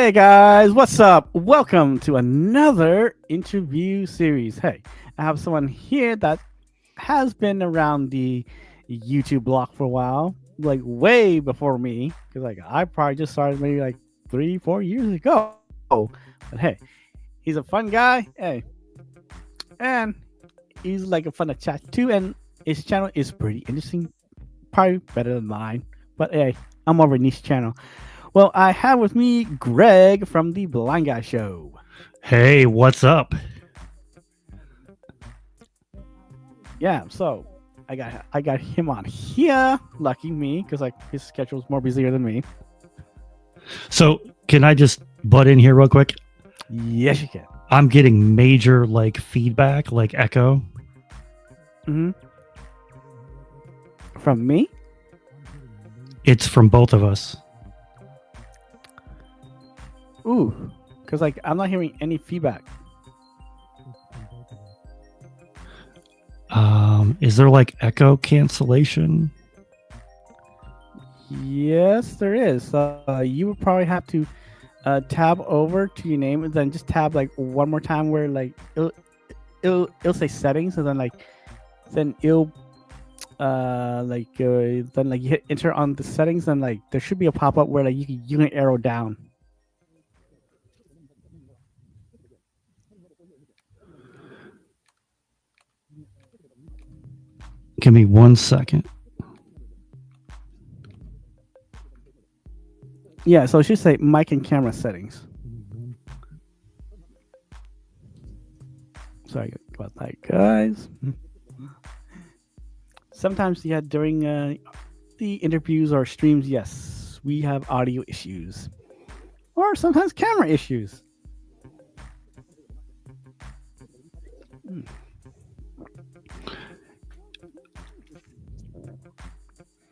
Hey guys, what's up? Welcome to another interview series. Hey, I have someone here that has been around the YouTube block for a while, like way before me, because like I probably just started maybe like 3, 4 years ago. But hey, he's a fun guy. Hey, and he's like a fun to chat to, and his channel is pretty interesting, probably better than mine. But hey, I'm over niche channel. Well, I have with me Greg from the Blind Guy Show. Hey, what's up? Yeah, so I got him on here. Lucky me, because like his schedule's more busier than me. So, can I just butt in here real quick? Yes, you can. I'm getting major feedback, like echo. Hmm. From me? It's from both of us. Ooh, because like I'm not hearing any feedback. Is there echo cancellation? Yes, there is. You would probably have to tab over to your name and then just tab like one more time where like it'll say settings and then it'll then like you hit enter on the settings and like there should be a pop up where like you can arrow down. Give me 1 second. Yeah, so it should say mic and camera settings. Sorry about that, guys. Sometimes, yeah, during the interviews or streams, yes, we have audio issues, or sometimes camera issues. Hmm.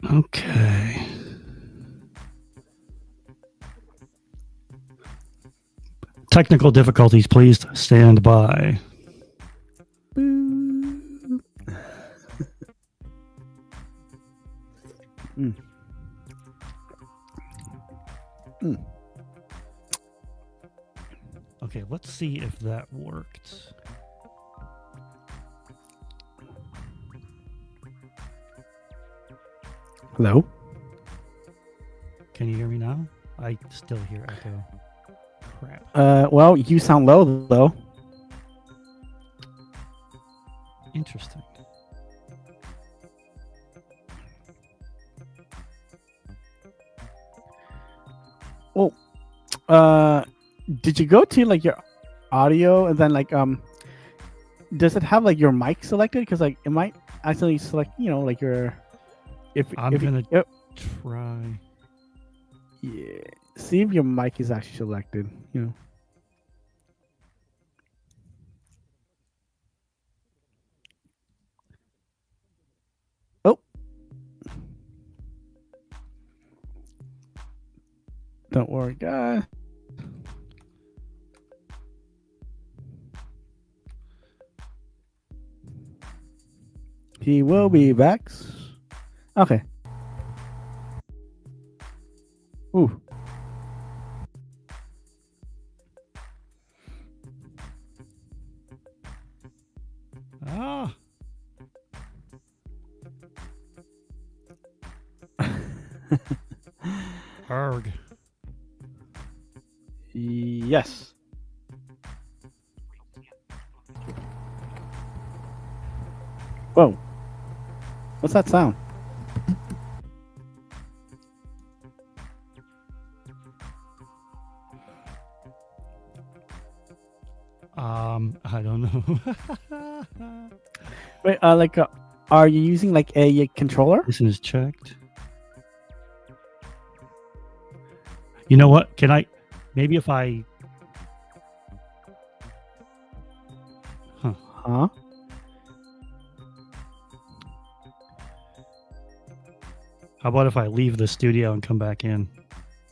Okay. Technical difficulties, please stand by. Boo. Mm. Mm. Okay, let's see if that worked. Hello? Can you hear me now? I still hear echo. Crap. Well, you sound low though. Interesting. Well, did you go to like your audio and then does it have like your mic selected? Because like it might accidentally select, like your I'm if gonna you, try. yeah, see if your mic is actually selected. Oh, don't worry, guys. He will be back. Okay. Ooh. Ah. Arg. Yes. Whoa. What's that sound? I don't know. Wait, are you using like a controller? This is checked. You know what? Can I maybe if I Huh? How about if I leave the studio and come back in?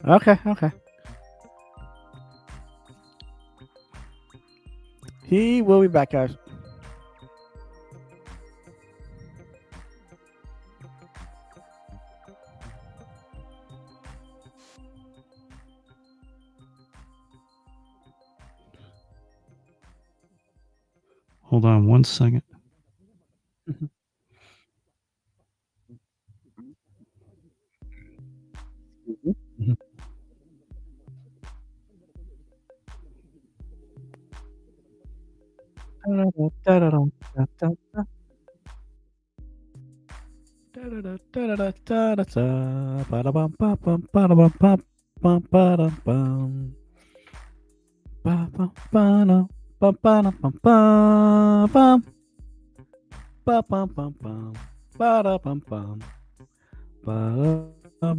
Okay. He will be back, guys. Hold on 1 second. Mhm. Mhm. Da-da-da-da-da-da-da-da. Da-da-da-da-da-da-da-da. Ba-da-bum-bum-bum, ba-da-bum-bum, bum-ba-dum-bum. Ba-bum-ba-dum, bum-ba-dum-bum-bum-bum. Ba-bum-bum-bum, ba-da-bum-bum, ba-da-ba-dum.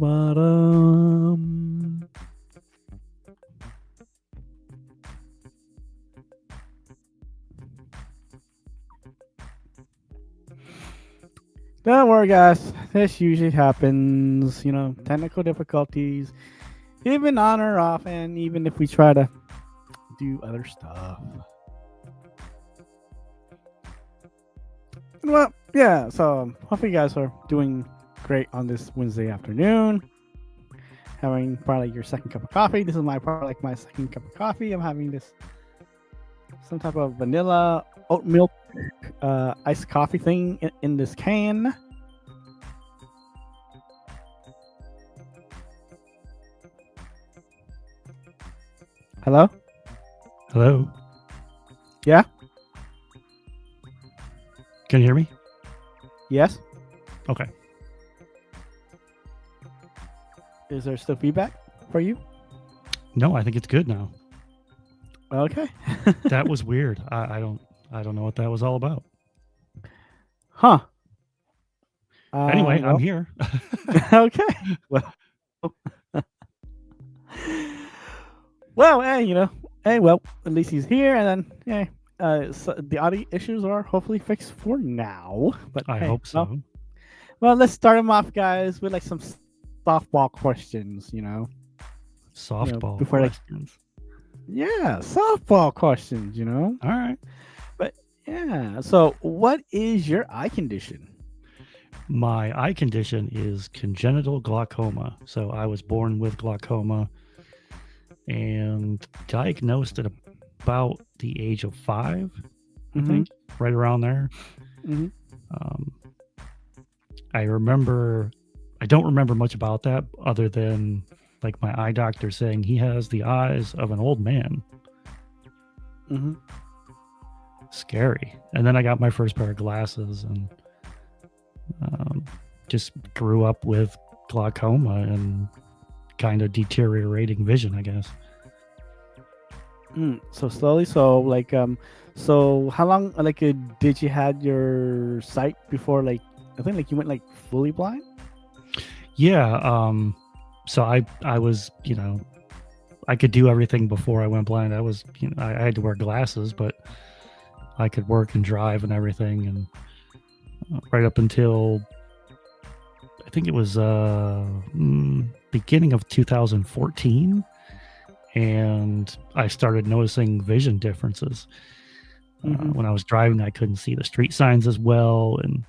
Don't worry, guys. This usually happens. Technical difficulties, even on or off, and even if we try to do other stuff. Well, yeah. So hopefully, you guys are doing great on this Wednesday afternoon. Having probably your second cup of coffee. This is probably like my second cup of coffee. I'm having this some type of vanilla oat milk iced coffee thing in this can. Hello? Hello? Yeah? Can you hear me? Yes? Okay. Is there still feedback for you? No, I think it's good now. Okay. That was weird. I don't know what that was all about. Huh. Anyway, I'm here. Okay. Well, well, at least he's here, and then, so the audio issues are hopefully fixed for now. But I hey, hope so. Well, let's start him off, guys, with like some softball questions. Softball before, like- questions. Yeah, softball questions. All right. But yeah, so what is your eye condition? My eye condition is congenital glaucoma. So I was born with glaucoma and diagnosed at about the age of 5, I think, right around there. Mm-hmm. I don't remember much about that other than like my eye doctor saying he has the eyes of an old man. Mm-hmm. Scary. And then I got my first pair of glasses and just grew up with glaucoma and kind of deteriorating vision, I guess. So slowly, so how long did you had your sight before I think you went fully blind? Yeah. So I was, I could do everything before I went blind. I was, I had to wear glasses, but I could work and drive and everything. And right up until I think it was beginning of 2014. And I started noticing vision differences. When I was driving, I couldn't see the street signs as well, and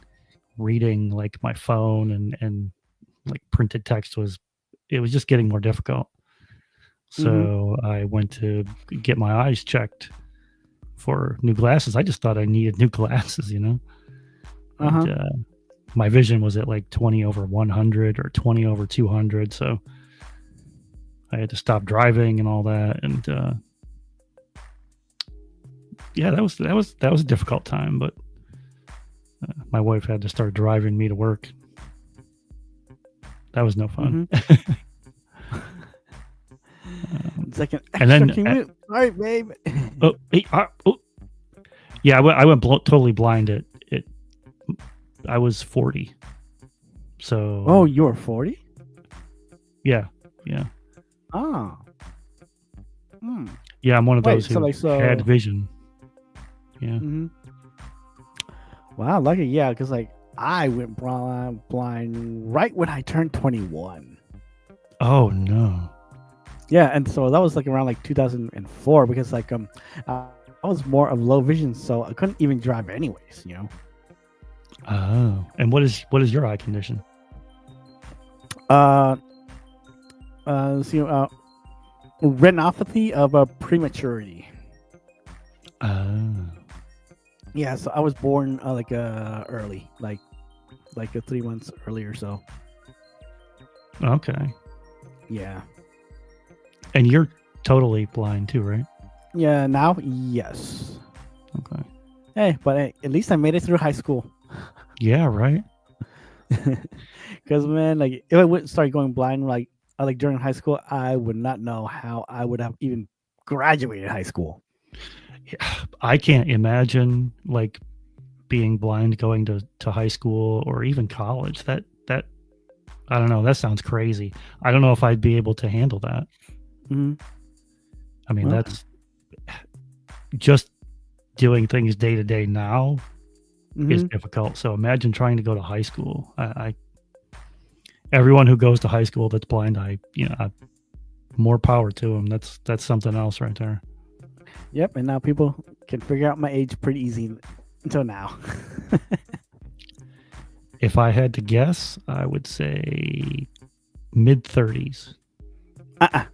reading like my phone and like printed text was just getting more difficult. So I went to get my eyes checked for new glasses. I just thought I needed new glasses, And, my vision was at like 20/100 or 20/200. So I had to stop driving and all that. And yeah, that was a difficult time, but my wife had to start driving me to work. That was no fun. It's like an extra commute. All right, babe. Yeah, I went totally blind at I was 40. So. Oh, you were 40? Yeah. Oh. Yeah, I'm one of those who had vision. Yeah. Mm-hmm. Wow, lucky. Yeah, because I went blind right when I turned 21. Oh no. Yeah, and so that was around 2004 because I was more of low vision, so I couldn't even drive anyways. Oh, and what is your eye condition? Retinopathy of prematurity. Oh. Yeah, so I was born early, like 3 months earlier. So Okay. yeah, And you're totally blind too, right? yeah. Now, yes. Okay. Hey, but hey, at least I made it through high school. Yeah, right. Because man, like if I would start going blind, like during high school, I would not know how I would have even graduated high school. I can't imagine like being blind going to high school or even college. That I don't know. That sounds crazy. I don't know if I'd be able to handle that. Hmm. I mean, Well, that's just doing things day to day now is hmm. difficult. So imagine trying to go to high school. I everyone who goes to high school that's blind, more power to them. That's something else right there. Yep. And now people can figure out my age pretty easy until now. If I had to guess, I would say mid 30s, Uh-uh.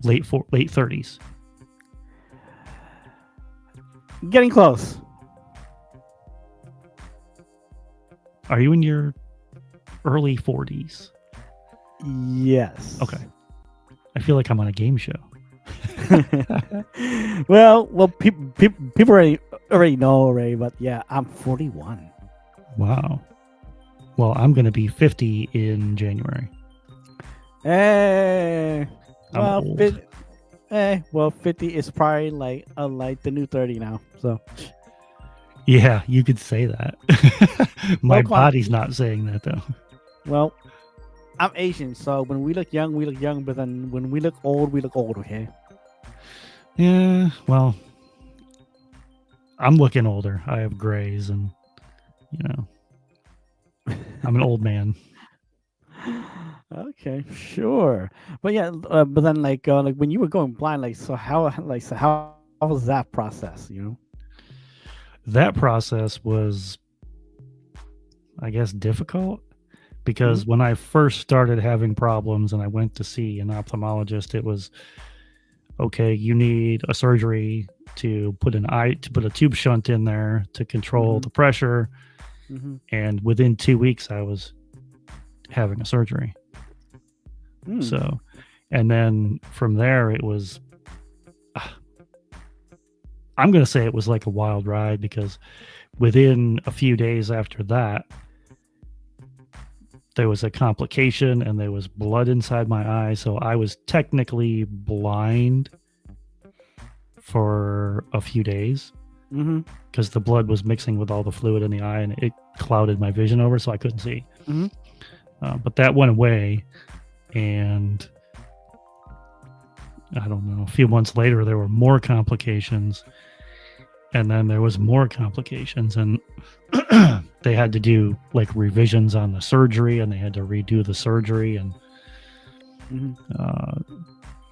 late 30s. Getting close. Are you in your early 40s? Yes. Okay. I feel like I'm on a game show. well, people already know already, but yeah, I'm 41. Wow. Well, I'm going to be 50 in January. Hey, I'm well, old. 50 is probably like the new 30 now. So, Yeah, you could say that. My well, come on. body's not saying that though. Well, I'm Asian, so when we look young, we look young. But then when we look old, we look old. Okay. Yeah, well, I'm looking older. I have grays and, I'm an old man. Okay, sure. But yeah, but then like when you were going blind, how was that process? That process was, I guess, difficult because when I first started having problems and I went to see an ophthalmologist, it was, okay, you need a surgery to put a tube shunt in there to control the pressure. Mm-hmm. And within 2 weeks, I was having a surgery. Mm. So, and then from there, it was, I'm going to say it was like a wild ride because within a few days after that, there was a complication and there was blood inside my eye. So I was technically blind for a few days because the blood was mixing with all the fluid in the eye and it clouded my vision over, so I couldn't see. But that went away, and I don't know, a few months later there were more complications, and then there was more complications, and they had to do like revisions on the surgery, and they had to redo the surgery, and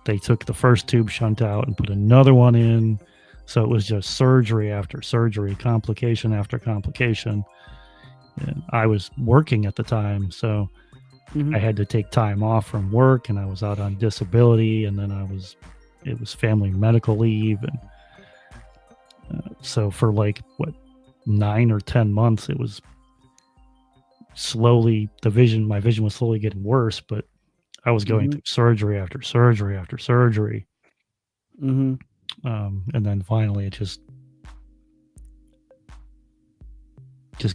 they took the first tube shunt out and put another one in. So it was just surgery after surgery, complication after complication. And I was working at the time, so I had to take time off from work, and I was out on disability, and then it was family medical leave, and so for like 9 or 10 months, it was slowly my vision was slowly getting worse, but I was going through surgery after surgery after surgery. And then finally it just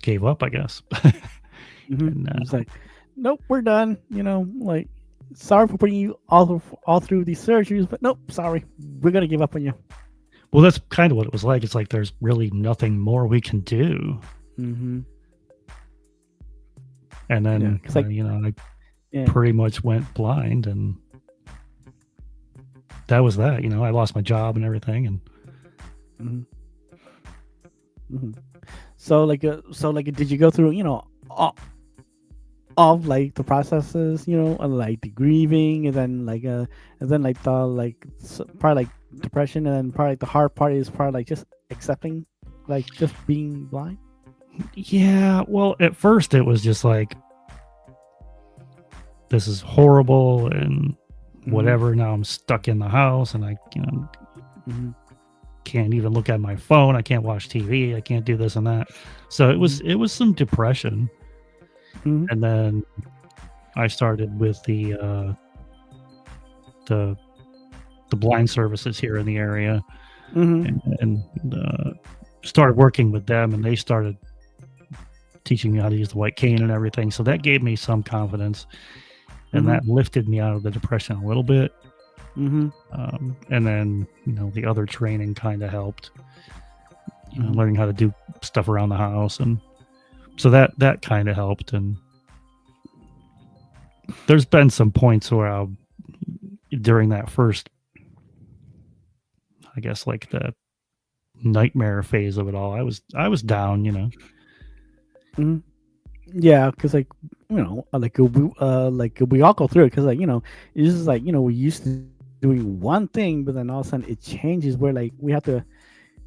gave up, I guess. And, it's like, nope, we're done. Like, sorry for putting you all through these surgeries, but nope, sorry, we're gonna give up on you. Well, that's kind of what it was like. It's like there's really nothing more we can do. And then I pretty much went blind, and that was that. I lost my job and everything, and so did you go through all like the processes, like the grieving, and then probably like depression, and then probably the hard part is probably like just accepting, like just being blind? Yeah, well, at first it was just like, this is horrible and whatever. Now I'm stuck in the house, and I Mhm. Can't even look at my phone. I can't watch TV. I can't do this and that. So it was some depression. Mhm. And then I started with the blind services here in the area, Mhm. and started working with them, and they started teaching me how to use the white cane and everything. So that gave me some confidence, and Mhm. that lifted me out of the depression a little bit. Mhm. And then the other training kind of helped, Mhm. learning how to do stuff around the house, and so that kind of helped. And there's been some points where during that first, I guess, like the nightmare phase of it all, I was down. Mhm. Yeah, because like we all go through it because it's just like we're used to doing one thing, but then all of a sudden it changes where like we have to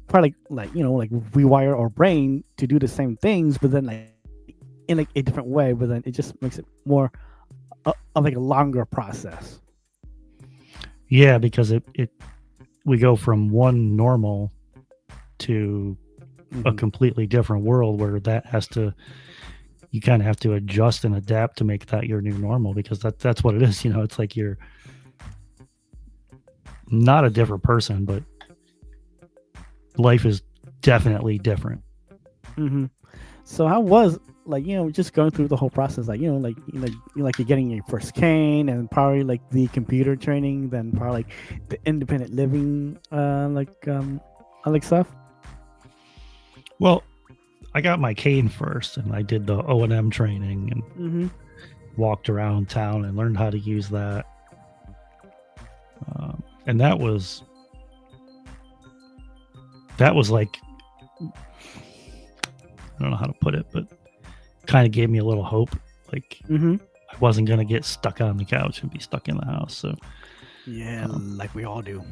probably like rewire our brain to do the same things, but then like in like a different way, but then it just makes it more of like a longer process. Yeah, because it we go from one normal to a Hmm. completely different world where you kind of have to adjust and adapt to make that your new normal, because that's what it is. It's like you're not a different person, but life is definitely different. Hmm. So how was like just going through the whole process, like like you're getting your first cane and probably like the computer training, then probably like the independent living like stuff. Well, I got my cane first, and I did the O&M training and Hmm. walked around town and learned how to use that. And that was like, I don't know how to put it, but kind of gave me a little hope. Like, Hmm. I wasn't gonna get stuck on the couch and be stuck in the house. So Yeah, like we all do.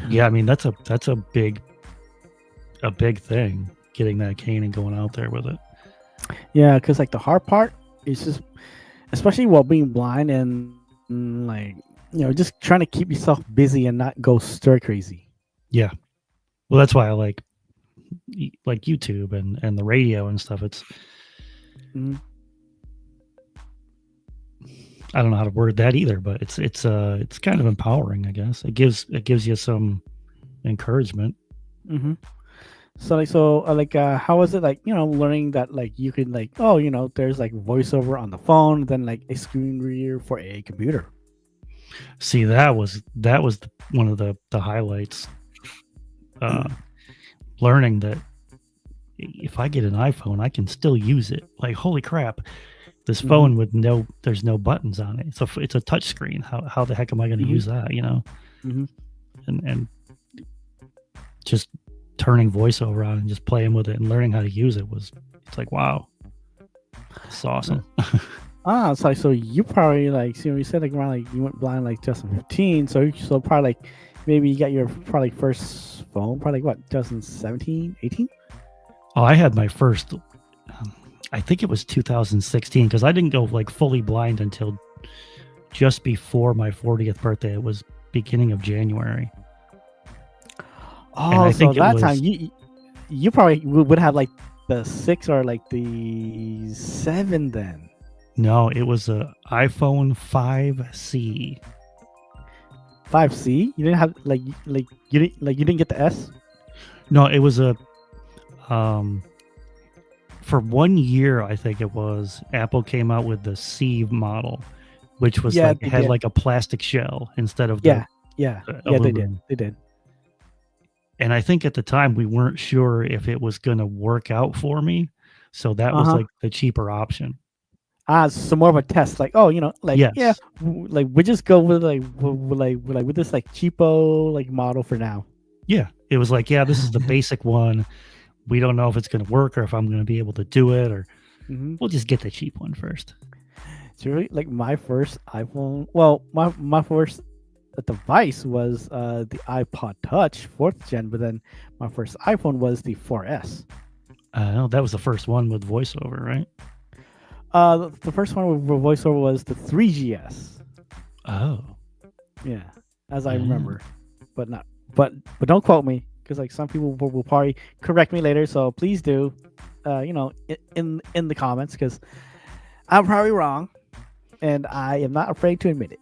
yeah, I mean that's a big thing, getting that cane and going out there with it. Yeah, because like the hard part is just, especially while being blind and like just trying to keep yourself busy and not go stir crazy. Yeah, well, that's why I like YouTube and the radio and stuff. It's Hmm. I don't know how to word that either, but it's kind of empowering, I guess. It gives you some encouragement. Hmm. So how was it like learning that like you could like there's like voiceover on the phone, then like a screen reader for a computer. See, that was one of the highlights. Uh, Learning that if I get an iPhone, I can still use it. Like, holy crap, this Hmm. phone there's no buttons on it. It's a touch screen. How the heck am I going to Hmm. use that? Hmm. And just turning voiceover on and just playing with it and learning how to use it's like, wow, it's awesome. It's like so you probably like see when you said like around like you went blind like 2015, so probably like maybe you got your probably first phone probably like what 2017, 18. Oh, I had my first, I think it was 2016, because I didn't go like fully blind until just before my 40th birthday. It was beginning of January. And Oh, I so think it that time was, you probably would have like the 6 or like the 7 then. no, it was a iPhone 5C. 5C. You didn't have you didn't get the S. No, it was um, for 1 year, I think it was, Apple came out with the C model, which was Yeah, like, it they had did. like a plastic shell instead of Yeah, yeah, the yeah. They did. aluminum. They did. And I think at the time we weren't sure if it was going to work out for me. So that Uh was huh. like the cheaper option. So more of a test, like oh, like yeah, Yes. like we just go with with this like cheapo like model for now. Yeah. It was like, yeah, this is the basic one. We don't know if it's going to work or if I'm going to be able to do it, or Hmm. we'll just get the cheap one first. It's really like my first iPhone. Well, my first device was the iPod Touch 4th gen, but then my first iPhone was the 4S. That was the first one with voiceover, right? The first one with voiceover was the 3GS. Oh. Yeah, as I Yeah. remember, but not but don't quote me because like some people will probably correct me later. So please do, in the comments because I'm probably wrong, and I am not afraid to admit it.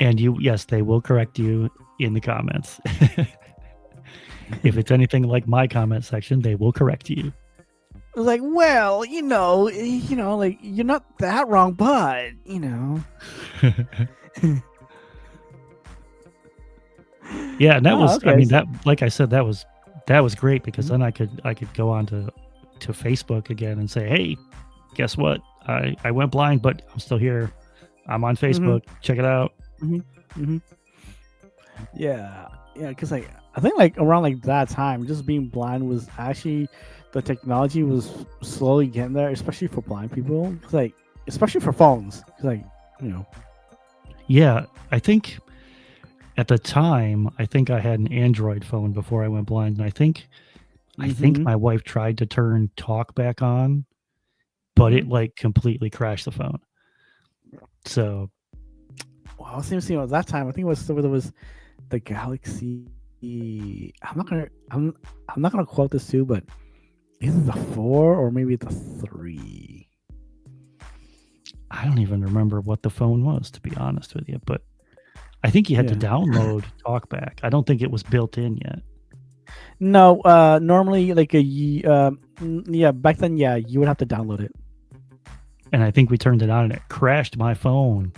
And yes, they will correct you in the comments. If it's anything like my comment section, they will correct you. It's like, well, like you're not that wrong, but Yeah, and that was okay. I mean that like I said, that was great because then I could go on to Facebook again and say, hey, guess what? I went blind, but I'm still here. I'm on Facebook. Check it out. Yeah, because like I think like around like that time, just being blind was actually the technology was slowly getting there, especially for blind people. 'Cause, like especially for phones, 'cause, like Yeah, I think at the time, I think I had an Android phone before I went blind, and I think my wife tried to turn talk back on, but it like completely crashed the phone. So, well, I was thinking at that time. I think it was there was the Galaxy. I'm not gonna quote this too, but either the 4 or maybe the 3. I don't even remember what the phone was, to be honest with you, but I think you had to download TalkBack. I don't think it was built in yet. No, normally like back then, you would have to download it. And I think we turned it on and it crashed my phone.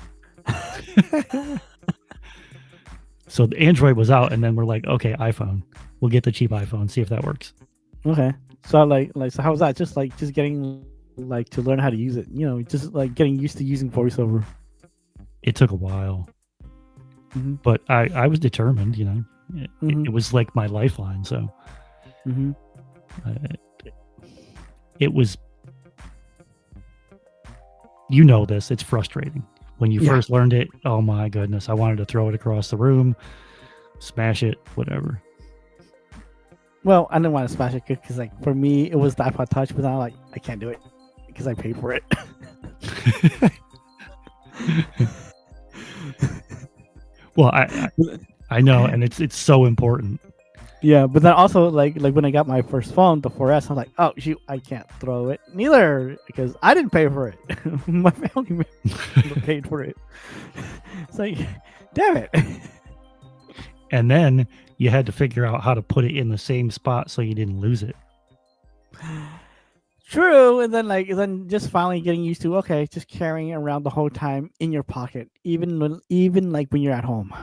So the Android was out, and then we're like, okay, iPhone. We'll get the cheap iPhone, see if that works. Okay. So so how was that? Just getting like to learn how to use it. Just like getting used to using VoiceOver. It took a while, but I was determined. It was like my lifeline. So it was. This. It's frustrating. When you first learned it, oh my goodness, I wanted to throw it across the room, smash it, whatever. Well, I didn't want to smash it because, like, for me, it was the iPod Touch, but now, like, I can't do it because I paid for it. Well, I know, and it's so important. Yeah, but then also like when I got my first phone, the 4S, I was like, oh shoot, I can't throw it neither because I didn't pay for it. My family member paid for it. It's like, damn it. And then you had to figure out how to put it in the same spot so you didn't lose it. True, and then just finally getting used to just carrying it around the whole time in your pocket, even like when you're at home.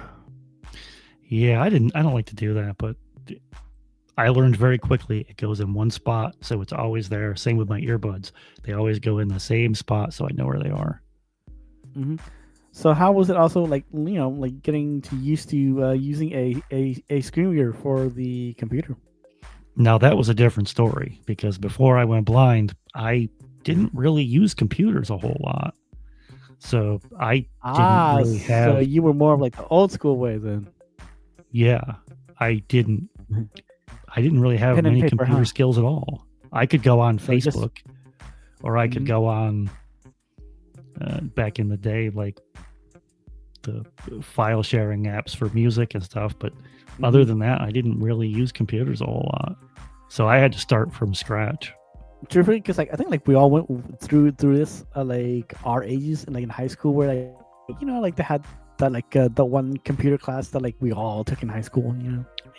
Yeah, I don't like to do that, but I learned very quickly it goes in one spot, so it's always there. Same with my earbuds; they always go in the same spot, so I know where they are. So how was it also like getting used to using a screen reader for the computer? Now that was a different story because before I went blind, I didn't really use computers a whole lot, so I didn't really have. So you were more of like the old school way then. Yeah, I didn't really have many computer skills at all. I could go on Facebook, or I could go on back in the day, like the file sharing apps for music and stuff. But other than that, I didn't really use computers a whole lot. So I had to start from scratch. Truthfully, because like I think like we all went through this like our ages and like in high school where like they had that like the one computer class that like we all took in high school.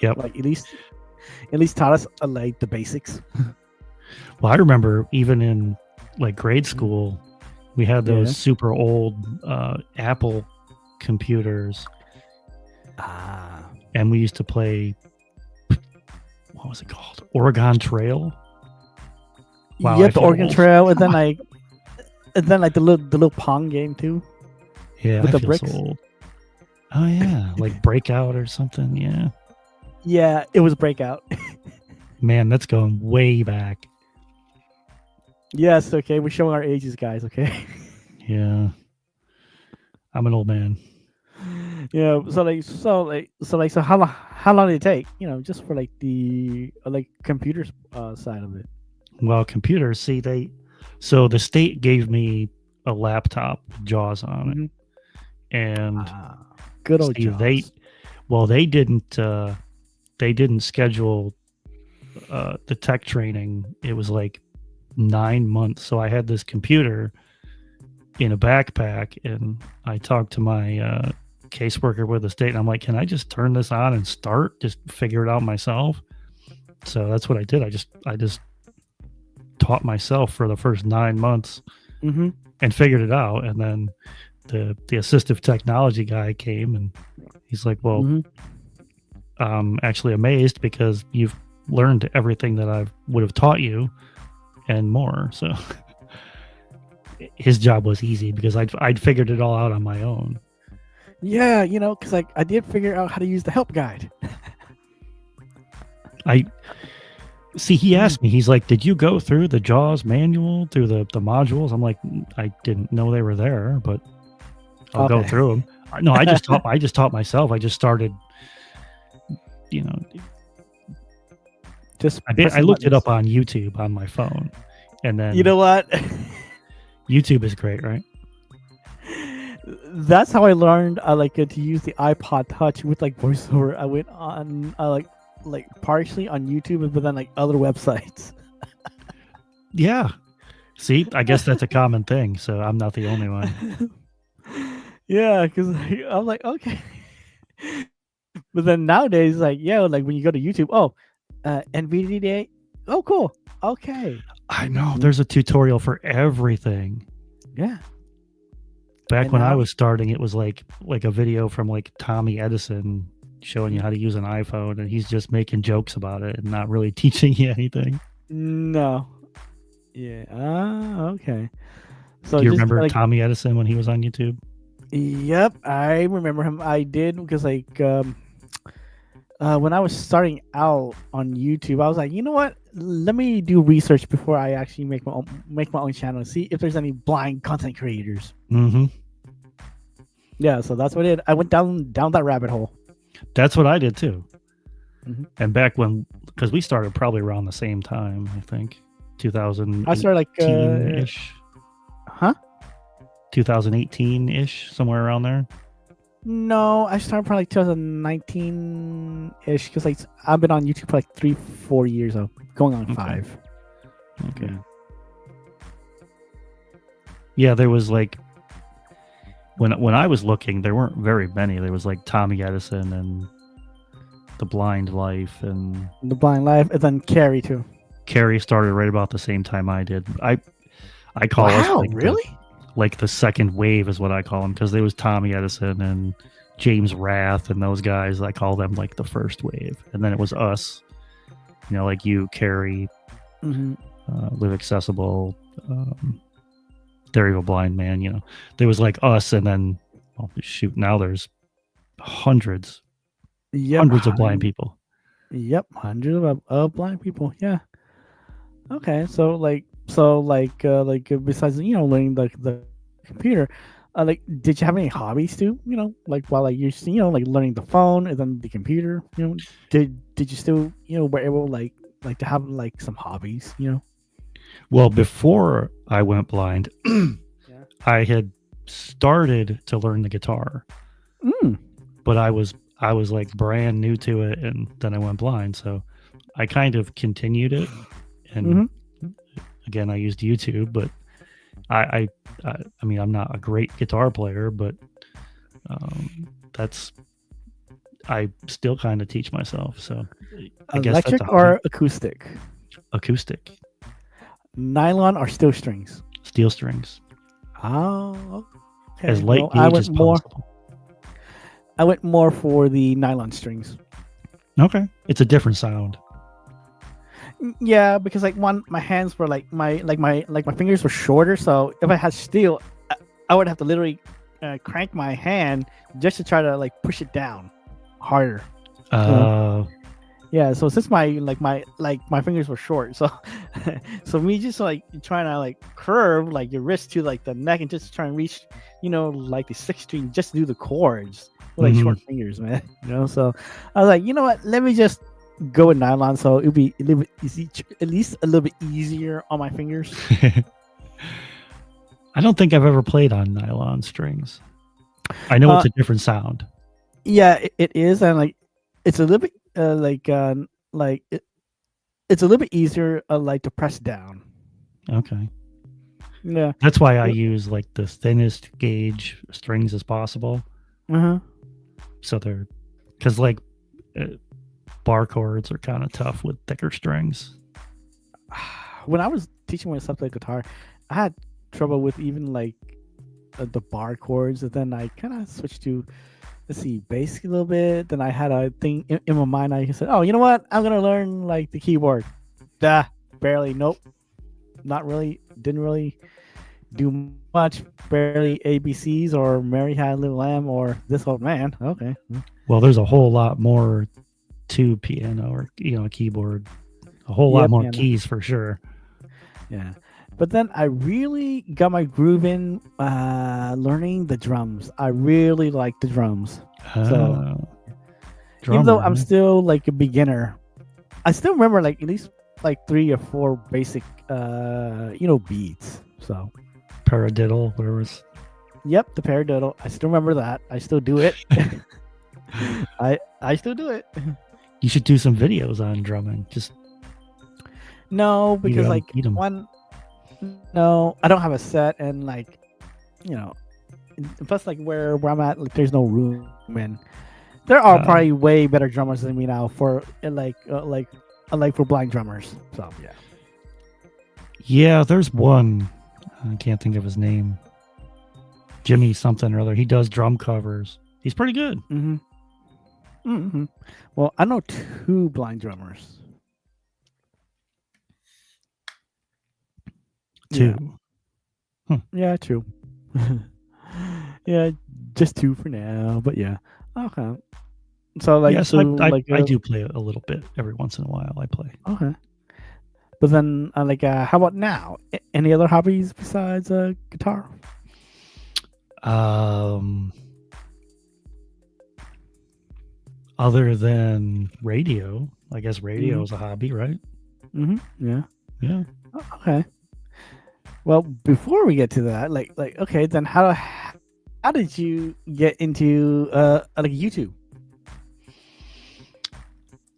Yep. Like at least taught us like the basics. Well, I remember even in like grade school, we had those super old Apple computers. And we used to play, what was it called? Oregon Trail. Wow, the Oregon Trail, and then like the little Pong game too. Yeah, with the bricks. So old. Oh yeah, like Breakout or something. Yeah. Yeah, it was Breakout. Man, that's going way back. Yes, okay. We're showing our ages, guys, okay? Yeah. I'm an old man. Yeah, so how long did it take? Just for like the computers side of it. Well, computers, so the state gave me a laptop with JAWS on it. And good old JAWS. They didn't they didn't schedule the tech training. It was like 9 months. So I had this computer in a backpack, and I talked to my caseworker with the state, and I'm like, can I just turn this on and just figure it out myself? So that's what I did. I just taught myself for the first 9 months Mm-hmm. and figured it out. And then the assistive technology guy came, and he's like, well, Mm-hmm. I'm actually amazed because you've learned everything that I would have taught you and more. So his job was easy because I'd figured it all out on my own. Yeah, because like I did figure out how to use the help guide. He asked me, he's like, did you go through the JAWS manual, through the modules? I'm like, I didn't know they were there, but I'll go through them. No, I just taught myself. I just started, Just I looked it up on YouTube on my phone, and then You know what? YouTube is great, right? That's how I learned to use the iPod Touch with like voiceover. I went on like partially on YouTube, but then like other websites. Yeah. See, I guess that's a common thing. So I'm not the only one. Yeah, because I'm like, okay. But then nowadays, like, yeah, like when you go to YouTube, NVDA, oh, cool, okay. I know there's a tutorial for everything. Yeah. Back when I was starting, it was like a video from like Tommy Edison showing you how to use an iPhone, and he's just making jokes about it and not really teaching you anything. No. Yeah. Okay. So do you remember Tommy Edison when he was on YouTube? Yep, I remember him. I did because when I was starting out on YouTube, I was like, you know what? Let me do research before I actually make my own channel and see if there's any blind content creators. Mm-hmm. Yeah, so that's what I did. I went down that rabbit hole. That's what I did too. Mm-hmm. And back when, because we started probably around the same time, I think 2000. I started like ish. 2018-ish, somewhere around there. No, I started probably 2019-ish because like I've been on YouTube for like 3-4 years now, going on 5. Okay. Yeah, there was like when I was looking, there weren't very many. There was like Tommy Edison and The Blind Life and then Carrie too. Carrie started right about the same time I did. I call us like really? Like the second wave is what I call them, because there was Tommy Edison and James Rath and those guys. I call them like the first wave, and then it was us. Like you, Carrie, Live Accessible, Theory of a Blind Man. There was like us, and then now there's hundreds of blind people. Yep, hundreds of blind people. Yeah. Okay, so besides learning the computer, did you have any hobbies too? While you're learning the phone and then the computer. Did you still were able to have some hobbies? Well, before I went blind, I had started to learn the guitar, but I was like brand new to it, and then I went blind, so I kind of continued it. And again, I used YouTube, but I mean, I'm not a great guitar player, but I still kind of teach myself. So I guess electric or acoustic? Acoustic. Nylon or steel strings? Steel strings. Oh, okay. As light gauge as possible. I went more for the nylon strings. Okay, it's a different sound. Yeah, because my hands were my fingers were shorter, so if I had steel, I would have to literally crank my hand just to try to push it down harder. Yeah, so since my fingers were short, so so me just trying to curve your wrist to the neck and just try and reach the sixth string just to do the chords with short fingers, man. So I was like, you know what, let me just go with nylon, so it'll be a little bit easy, at least a little bit easier on my fingers. I don't think I've ever played on nylon strings. I know it's a different sound. Yeah, it is, and it's a little bit like it's a little bit easier like to press down. Okay. Yeah. That's why I Yep. use like the thinnest gauge strings as possible. Uh-huh. So they're because like bar chords are kind of tough with thicker strings. When I was teaching myself to play guitar, I had trouble with even like the bar chords, and then I kind of switched to, let's see, bass a little bit. Then I had a thing in my mind. I said, "Oh, you know what? I'm gonna learn like the keyboard." Duh, barely. Nope, not really. Didn't really do much. Barely ABCs or Mary Had a Little Lamb or This Old Man. Okay. Well, there's a whole lot more to piano or a keyboard. A whole lot Yep, more piano. keys for sure. Yeah. But then I really got my groove in learning the drums. I really like the drums. So even though Drummer, I'm huh? still like a beginner, I still remember like at least like 3 or 4 basic beats. So Paradiddle, whatever. yep, the paradiddle. I still remember that. I still do it. I still do it. You should do some videos on drumming. Just No, because like beat 'em. no, I don't have a set, and like plus like where I'm at, like there's no room, and there are probably way better drummers than me now for like for blind drummers. So yeah. Yeah, there's one. I can't think of his name. Jimmy something or other. He does drum covers. He's pretty good. Mm-hmm. Mm-hmm. Well, I know 2 blind drummers. 2. Yeah, 2. Yeah, just 2 for now. But yeah. Okay. So like Yes, I do play a little bit every once in a while. I play. Okay. But then how about now? Any other hobbies besides guitar? Other than radio, I guess radio is a hobby, right? Mm-hmm. Yeah. Yeah. Okay. Well, before we get to that, okay, then how did you get into like YouTube?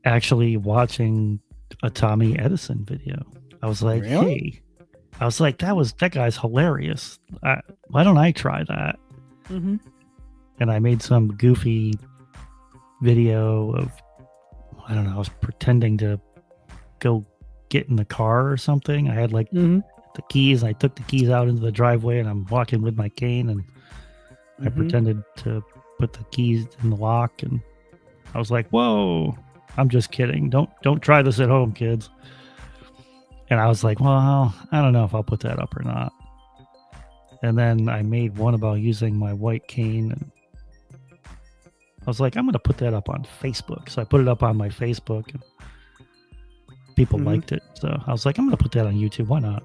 Actually, watching a Tommy Edison video, I was like, Really? hey, that guy's hilarious. Why don't I try that? Mm-hmm. And I made some goofy video of, I don't know, I was pretending to go get in the car or something. I had like the keys. I took the keys out into the driveway, and I'm walking with my cane, and I pretended to put the keys in the lock, and I was like, whoa, I'm just kidding. Don't try this at home, kids. And I was like, well, I don't know if I'll put that up or not. And then I made one about using my white cane, and I was like, I'm going to put that up on Facebook. So I put it up on my Facebook, and people liked it. So I was like, I'm going to put that on YouTube. Why not?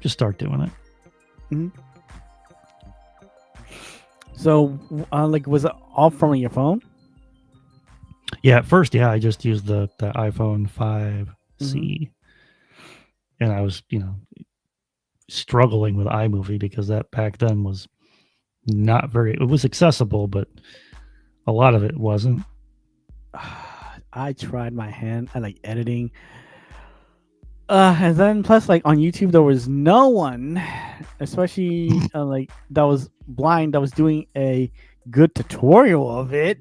Just start doing it. Mm-hmm. So, was it all from your phone? Yeah, at first, I just used the iPhone 5C. And I was, struggling with iMovie because that back then was not it was accessible, but a lot of it wasn't. I tried my hand at like editing. And then plus like on YouTube there was no one, especially like that was blind, that was doing a good tutorial of it.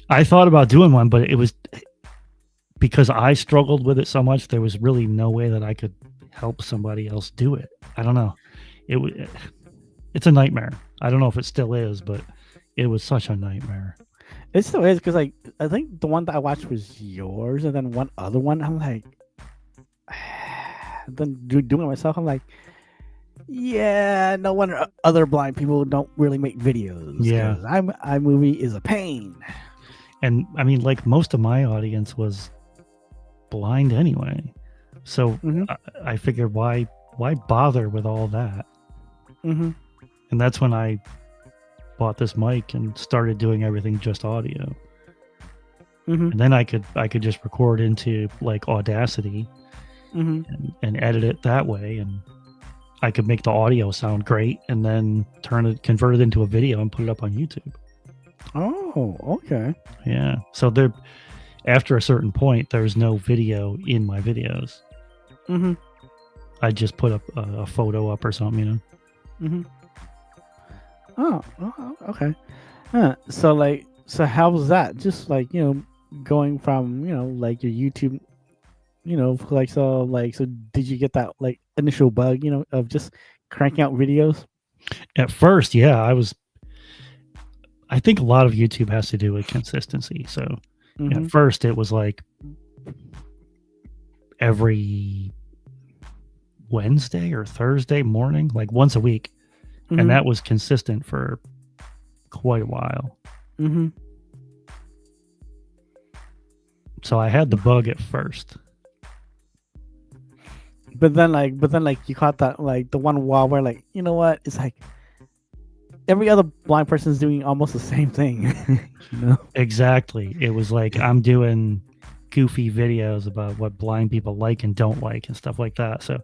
I thought about doing one, but it was because I struggled with it so much, there was really no way that I could help somebody else do it. I don't know. It's a nightmare. I don't know if it still is, but it was such a nightmare. It still is, because like I think the one that I watched was yours, and then one other one I'm like, then doing it myself, I'm like, yeah, no wonder other blind people don't really make videos. Yeah, iMovie is a pain. And I mean, like most of my audience was blind anyway, so I figured why bother with all that. And that's when I bought this mic and started doing everything just audio. And then I could just record into like Audacity and edit it that way, and I could make the audio sound great, and then convert it into a video and put it up on YouTube. Oh, okay. Yeah. So there, after a certain point, there's no video in my videos. Mm-hmm. I just put up a photo up or something, you know. Mm-hmm. Okay. So like, so how was that? Just like going from like your YouTube, like so did you get that like initial bug, of just cranking out videos? At first, yeah, I think a lot of YouTube has to do with consistency. So Mm-hmm. at first, it was like every Wednesday or Thursday morning, like once a week. Mm-hmm. And that was consistent for quite a while. Mm-hmm. So I had the bug at first. But then like you caught that like the one wall where like you know what it's like every other blind person is doing almost the same thing. Exactly. It was like I'm doing goofy videos about what blind people like and don't like and stuff like that. So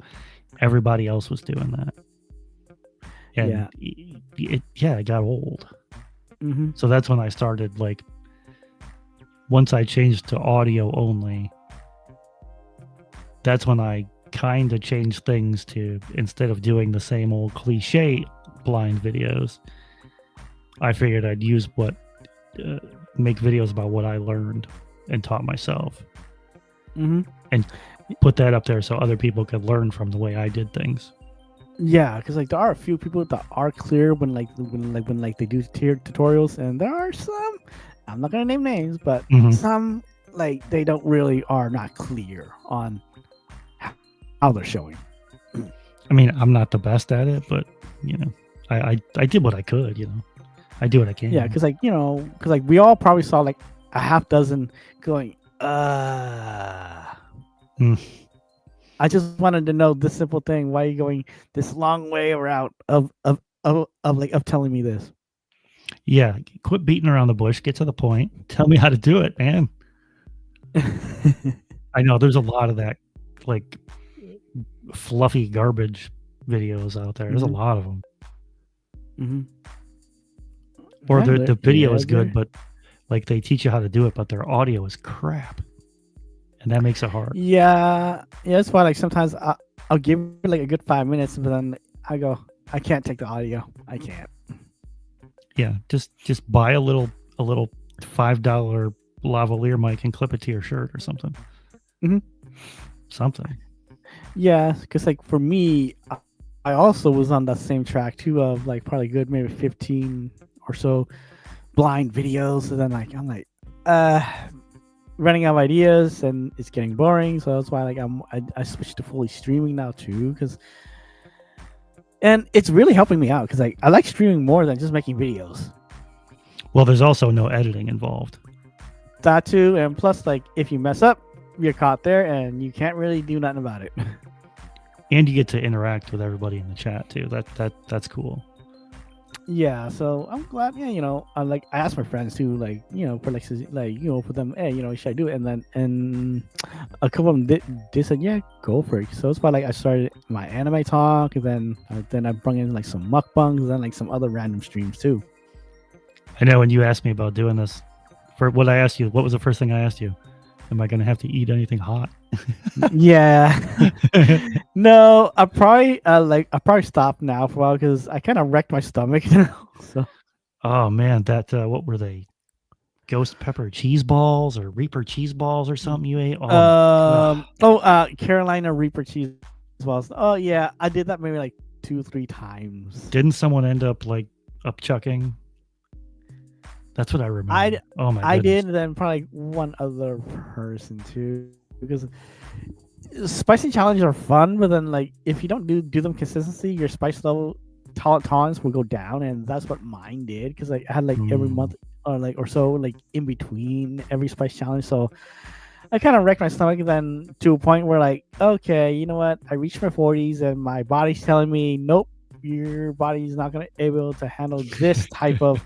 everybody else was doing that. And it got old. Mm-hmm. So that's when I started like once I changed to audio only, that's when I kind of changed things to instead of doing the same old cliche blind videos, I figured I'd use make videos about what I learned and taught myself, Mm-hmm. and put that up there so other people could learn from the way I did things. Yeah, because like there are a few people that are clear when they do tutorials, and there are some. I'm not gonna name names, but some like they don't really are not clear on how they're showing. I mean, I'm not the best at it, but I did what I could. I do what I can. Yeah, because we all probably saw like a half dozen going. I just wanted to know this simple thing. Why are you going this long way around of telling me this? Yeah, quit beating around the bush. Get to the point. Tell me how to do it, man. I know there's a lot of that, like fluffy garbage videos out there. There's a lot of them. Mm-hmm. Or the video is good, but like they teach you how to do it, but their audio is crap, and that makes it hard. Yeah, that's why like sometimes I'll give it like a good 5 minutes, but then I go, I can't take the audio. I can't. Yeah, just buy a little $5 lavalier mic and clip it to your shirt or something. Mm-hmm. Something. Yeah, because like for me, I also was on that same track too of like probably good maybe 15 or so blind videos, and then like I'm like running out of ideas and it's getting boring, so that's why like I switched to fully streaming now too, and it's really helping me out because like I like streaming more than just making videos. Well, there's also no editing involved. That too, and plus like if you mess up, you're caught there and you can't really do nothing about it. And you get to interact with everybody in the chat too. That's cool. Yeah, so I'm glad. Yeah, I asked my friends too, like for them, hey, should I do it? And a couple of them they said, yeah, go for it. So it's why like I started my anime talk, and then I brought in like some mukbangs and then like some other random streams too. I know when you asked me about doing this, for what I asked you, what was the first thing I asked you? Am I going to have to eat anything hot? Yeah. No, I probably stopped now for a while because I kind of wrecked my stomach. So. Oh man, that what were they? Ghost pepper cheese balls or Reaper cheese balls or something you ate? Carolina Reaper cheese balls. Oh yeah, I did that maybe like 2-3 times. Didn't someone end up like upchucking? That's what I remember. I did, and then probably one other person too, because spicy challenges are fun, but then like if you don't do them consistency, your spice level tolerance will go down, and that's what mine did because like I had like every month or so like in between every spice challenge, so I kind of wrecked my stomach. Then to a point where like, okay, you know what? I reached my 40s, and my body's telling me, nope, your body's not gonna be able to handle this type of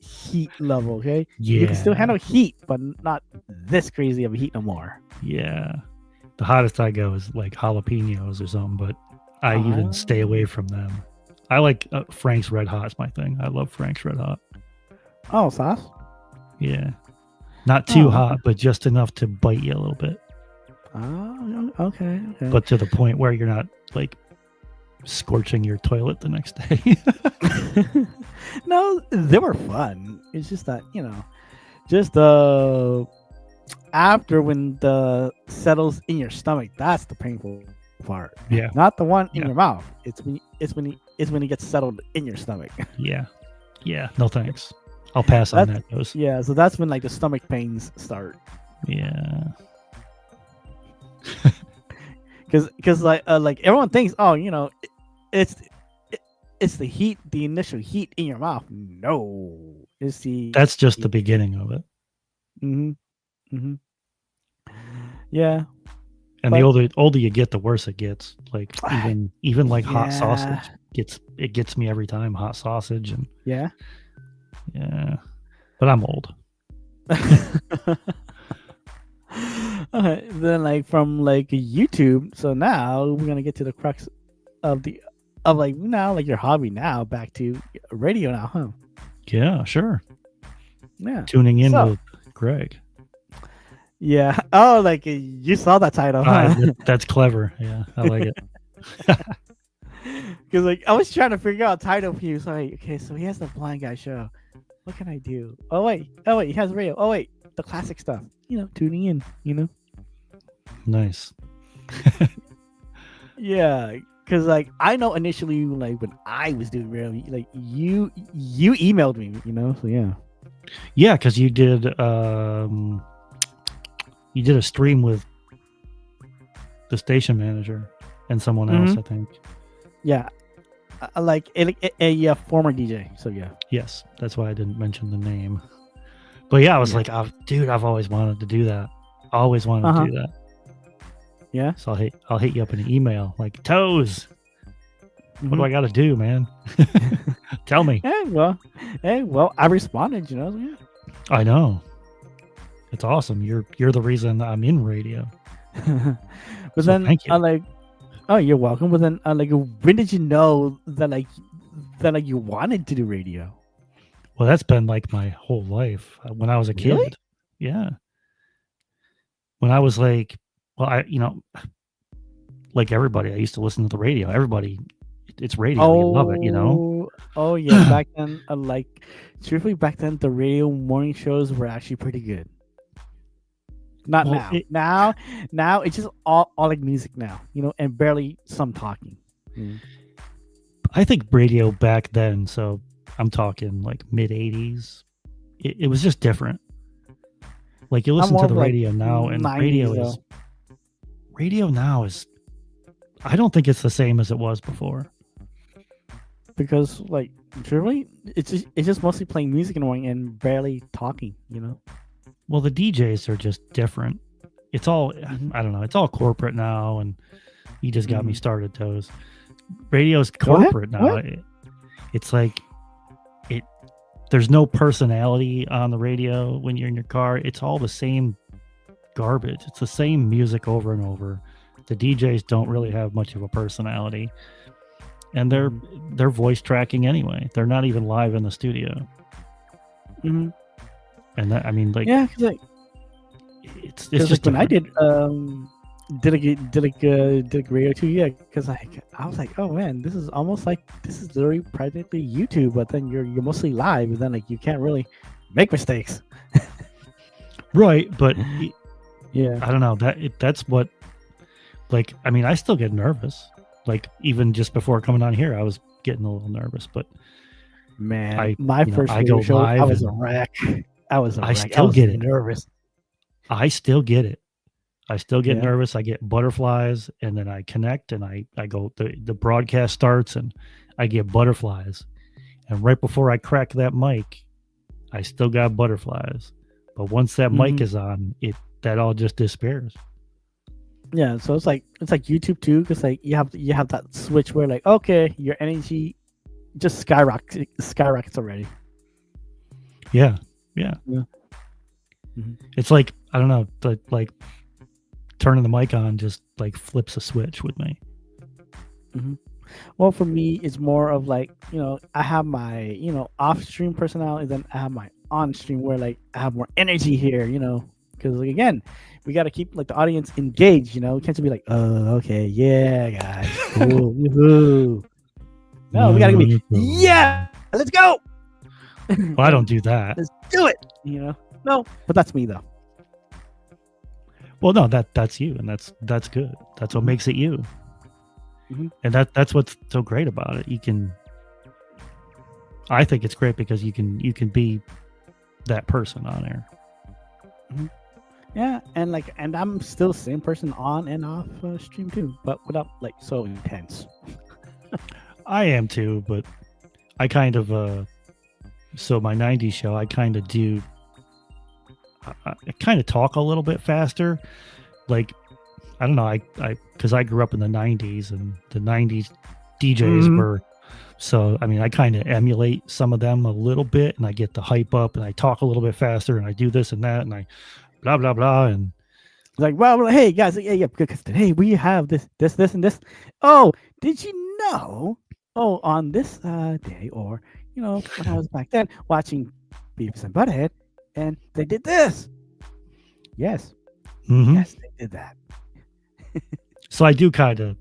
heat level. Okay, you can still handle heat, but not this crazy of a heat no more. Yeah, the hottest I go is like jalapenos or something, but I even stay away from them. I like Frank's Red Hot is my thing. I love Frank's Red Hot. Oh, sauce. Yeah, not too Oh, hot, but just enough to bite you a little bit, oh, okay. but to the point where you're not like scorching your toilet the next day. No, they were fun. It's just that just after when the settles in your stomach, that's the painful part. Yeah. Not the one in Yeah. your mouth. It's when it gets settled in your stomach. Yeah. No thanks. I'll pass on That's- that dose. Yeah, so that's when like the stomach pains start. Yeah. Because like everyone thinks, oh, it's it's the heat, the initial heat in your mouth. No, it's the That's just the beginning of it. Yeah. And But- the older you get, the worse it gets. Like even like hot Yeah. sausage gets me every time. Hot sausage and Yeah. yeah. But I'm old. Okay, then like from like YouTube, so now we're gonna get to the crux of like now like your hobby now back to radio now, huh? Yeah, sure. Yeah. Tuning in So- with Greg. Yeah. Oh, like you saw that title, huh? That's clever. Yeah, I like it. Because like I was trying to figure out a title for you. So like, okay, so he has the blind guy show. What can I do? Oh wait, he has radio. Oh wait, the classic stuff. Tuning in. Nice. Yeah, because like I know initially like when I was doing radio, like you emailed me, So yeah. Yeah, because you did a stream with the station manager and someone else, I think. Yeah, like a former DJ. So yeah. Yes, that's why I didn't mention the name. But yeah, I was Yeah. like, oh, dude, I've always wanted to do that. Always wanted to do that. Yeah. So I'll hit you up in an email like, Toes, what do I got to do, man? Tell me. Well, I responded. So, yeah. I know. It's awesome. You're the reason I'm in radio. But So then thank you. like, oh, you're welcome. But then like, when did you know that you wanted to do radio? Well, that's been like my whole life. When I was a kid. Really? Yeah. When I was like, well, like everybody, I used to listen to the radio. Everybody, it's radio. You love it, Oh yeah, back then, like truthfully, back then the radio morning shows were actually pretty good. Not Well, now. Now it's just all like music now, and barely some talking. I think radio back then, so I'm talking like mid 80s, it was just different. Like you listen more to the of, like, radio now, and 90s radio now is, I don't think it's the same as it was before. Because like truthfully, it's just mostly playing music and barely talking. Well, the DJs are just different. It's all, I don't know, it's all corporate now, and you just got me started, Toes. Radio's Go ahead. corporate now. It's like there's no personality on the radio when you're in your car. It's all the same garbage. It's the same music over and over. The DJs don't really have much of a personality, and they're voice tracking anyway. They're not even live in the studio. Mm-hmm. And that, I mean, like, Yeah, because it's Because just when I different. did a radio too, yeah. Because I was like, oh man, this is almost like this is literally practically YouTube, but then you're mostly live, and then like you can't really make mistakes. Right, but Yeah. I don't know, that's what, like, I mean, I still get nervous. Like, even just before coming on here, I was getting a little nervous, but Man, my first I radio go show, I live was a and wreck. I was a I wreck. still was get it. nervous. I still get it. I still get Yeah. nervous. I get butterflies, and then I connect, and I go, the broadcast starts, and I get butterflies. And right before I crack that mic, I still got butterflies. But once that mic Mhm. is on, that all just disappears. Yeah, so it's like YouTube too, because like you have that switch where like okay, your energy just skyrockets already. Yeah. Yeah. Mhm. It's like, I don't know, like turning the mic on just like flips a switch with me. Well, for me, it's more of like I have my off stream personality, then I have my on stream where like I have more energy here, because like again, we got to keep like the audience engaged. We can't just be like, oh, okay, yeah, guys, cool, woohoo. No, we got to be, yeah, let's go. Well, I don't do that. Let's do it. No, but that's me though. Well, no, that's you, and that's good. That's what makes it you. And that's what's so great about it. I think it's great because you can be that person on air. Yeah, and I'm still the same person on and off stream too, but without like so intense. I am too, but I kind of so my 90s show, I kind of do. I kind of talk a little bit faster, like I don't know, I because I grew up in the 90s and the 90s DJs were. So, I mean, I kind of emulate some of them a little bit, and I get the hype up, and I talk a little bit faster, and I do this and that, and I blah, blah, blah. And like, well, hey, guys, yeah, because today we have this, and this. Oh, did you know? Oh, on this day, or, when I was back then watching Beavis and Butthead, and they did this. Yes. Yes, they did that. So I do kind of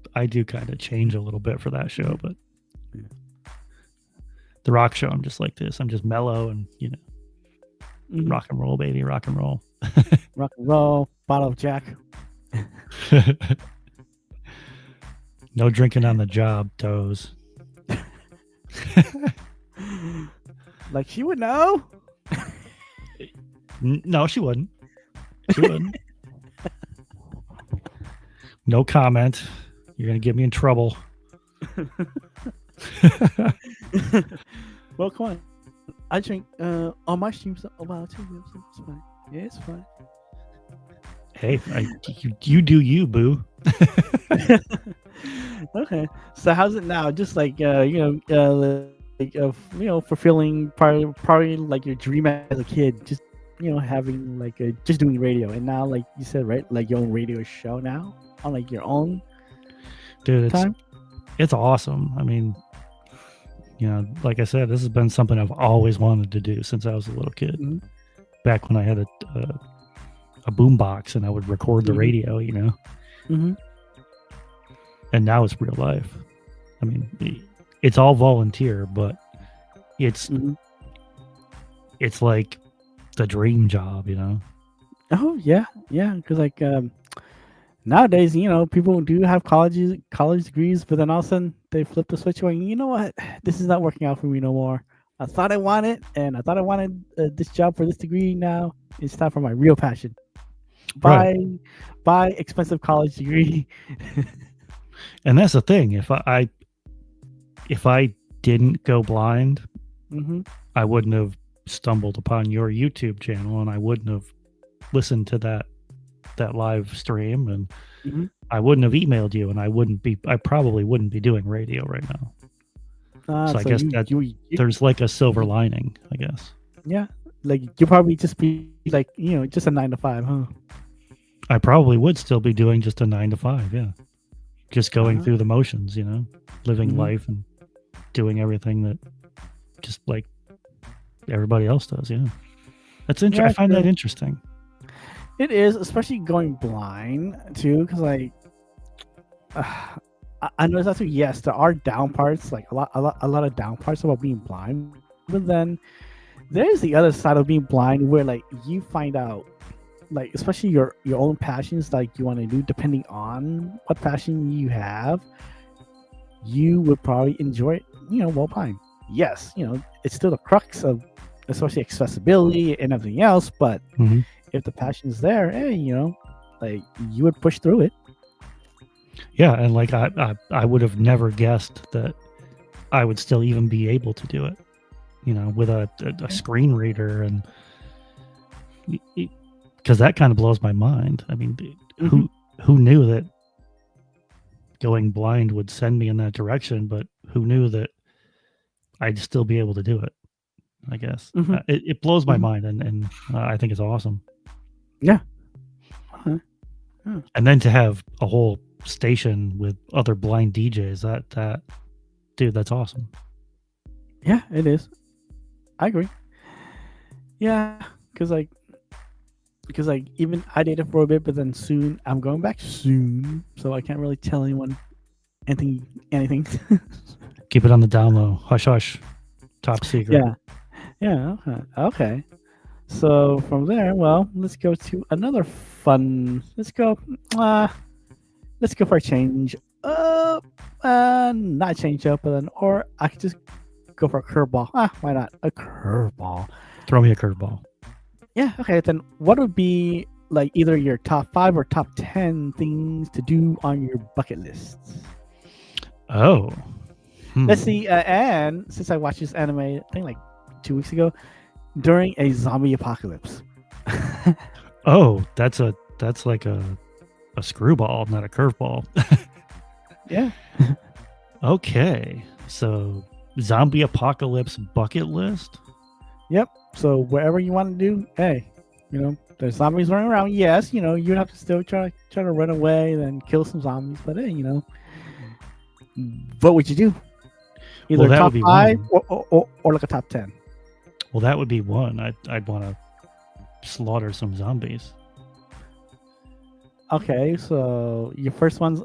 change a little bit for that show, but the rock show, I'm just like this. I'm just mellow and rock and roll, baby, rock and roll. Rock and roll, bottle of Jack. No drinking on the job, toes. Like she would know. No, she wouldn't. She wouldn't. No comment. You're gonna get me in trouble. Well, come on. I drink on my streams a while too. It's fine. Yeah, it's fine. Hey, you do you, boo. Okay. So how's it now? Just like fulfilling probably like your dream as a kid, just having like just doing radio, and now like you said, right, like your own radio show now on like your own. Dude, it's awesome. I mean, like I said, this has been something I've always wanted to do since I was a little kid. Back when I had a boom box and I would record the radio, and now it's real life. I mean, it's all volunteer, but it's like the dream job, Oh yeah, because like nowadays, people do have college degrees, but then all of a sudden they flip the switch going, you know what, this is not working out for me no more. I thought I wanted this job for this degree. Now it's time for my real passion. Buy expensive college degree. And that's the thing. If I didn't go blind, I wouldn't have stumbled upon your YouTube channel, and I wouldn't have listened to that live stream, and I wouldn't have emailed you, and I probably wouldn't be doing radio right now. So I guess there's like a silver lining, I guess. Yeah, like you probably just be like just a 9 to 5, huh? I probably would still be doing just a 9 to 5, yeah. Just going through the motions, living life and doing everything that just like everybody else does, yeah. That's interesting. I find that interesting. It is, especially going blind too, because like I noticed that too. Yes, there are down parts, like a lot of down parts about being blind, but then there's the other side of being blind where like you find out, like especially your own passions, like you want to do, depending on what passion you have, you would probably enjoy it, while blind. Yes, it's still the crux of especially accessibility and everything else, but if the passion's there, hey, like you would push through it. Yeah, and like I would have never guessed that I would still even be able to do it, with a screen reader, and because that kind of blows my mind. I mean, who knew that going blind would send me in that direction? But who knew that I'd still be able to do it? I guess it blows my mind, and I think it's awesome. Yeah. And then to have a whole station with other blind DJs, that dude, that's awesome. Yeah, it is. I agree. Yeah, because like even I dated for a bit, but then soon I'm going back soon, so I can't really tell anyone anything. Keep it on the down low. Hush, hush. Top secret. Yeah, yeah, okay. So from there, well, let's go to another fun. Uh, let's go for a change. Not change up, but then, or I could just go for a curveball. Why not a curveball? Throw me a curveball. Yeah, okay. Then what would be like either your top 5 or top 10 things to do on your bucket lists? Oh. Let's see. And since I watched this anime, I think like 2 weeks ago, during a zombie apocalypse. Oh, that's like a screwball, not a curveball. Yeah. Okay. So zombie apocalypse bucket list? Yep. So wherever you want to do, hey, there's zombies running around. Yes, you'd have to still try to run away, then kill some zombies. But hey, what would you do? Either Well, that top would be 5 one. or like a top 10. Well, that would be one. I'd want to slaughter some zombies. Okay, so your first one's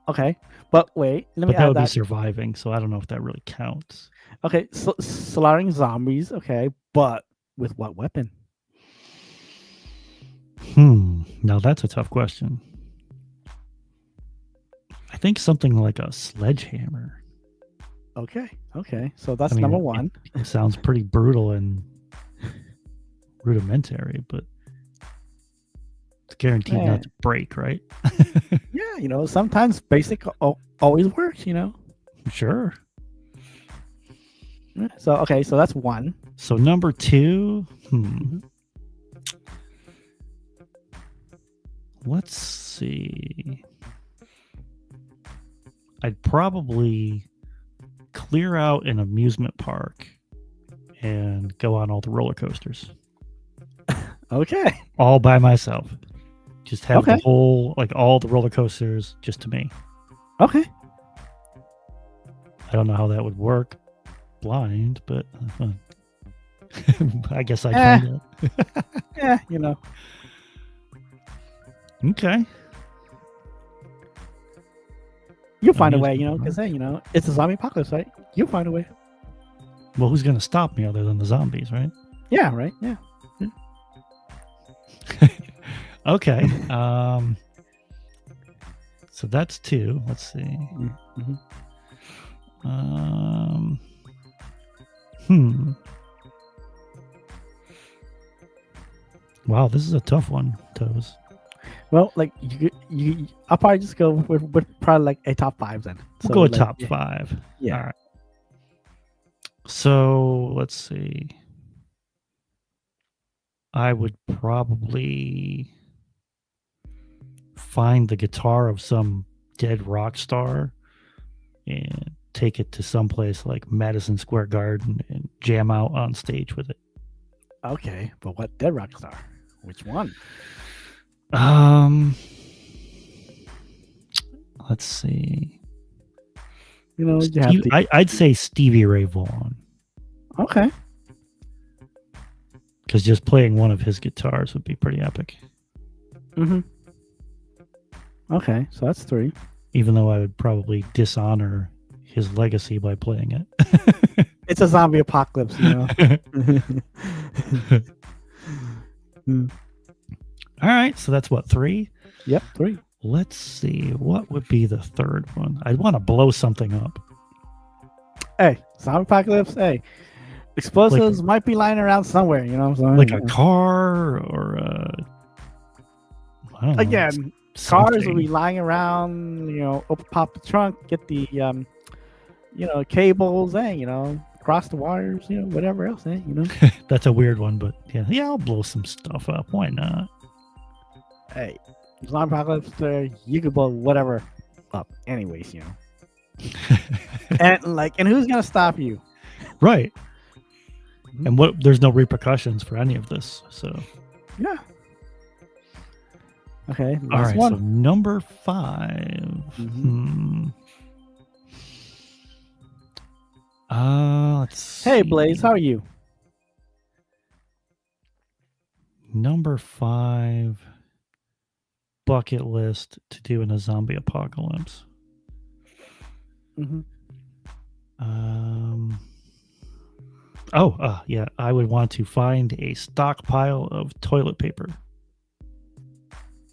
okay, but wait, let me But that add would be that. surviving, so I don't know if that really counts. Okay, so slaughtering zombies. Okay, but with what weapon? Now that's a tough question. I think something like a sledgehammer. Okay, so that's number one. It sounds pretty brutal and rudimentary, but it's guaranteed not to break, right? Yeah, sometimes basic always works. Sure. So okay, so that's one. So number 2, Let's see. I'd probably clear out an amusement park and go on all the roller coasters. Okay. All by myself. Just have Okay. the whole, like all the roller coasters just to me. Okay. I don't know how that would work blind, but I guess I'd find out. Yeah, Okay. You'll find a way, because hey, it's a zombie apocalypse, right? You'll find a way. Well, who's going to stop me other than the zombies, right? Yeah, right. Yeah. Okay. So that's 2. Let's see. Mm-hmm. Wow, this is a tough one, Toes. Well, like I'll probably just go with probably like a top 5 then. We'll go with top 5. Yeah. All right. So let's see. I would probably find the guitar of some dead rock star and take it to someplace like Madison Square Garden and jam out on stage with it. Okay, but what dead rock star? Which one? Let's see. I'd say Stevie Ray Vaughan. Okay. Because just playing one of his guitars would be pretty epic. Mm-hmm. Okay, so that's 3. Even though I would probably dishonor his legacy by playing it. It's a zombie apocalypse, All right, so that's what, 3? Yep, 3. Let's see, what would be the third one? I'd want to blow something up. Hey, zombie apocalypse. Hey, explosives might be lying around somewhere. Like a car or I don't know, again. Cars will be lying around. Pop the trunk, get the cables. Hey, cross the wires. Whatever else. Hey, That's a weird one, but yeah, I'll blow some stuff up. Why not? Hey, zombie apocalypse. You could blow whatever up. Anyways, and who's gonna stop you? Right. And there's no repercussions for any of this. So yeah. Okay. All right. One. So number 5. Let's see. Hey, Blaze, how are you? Number 5 bucket list to do in a zombie apocalypse. Mm-hmm. Yeah, I would want to find a stockpile of toilet paper.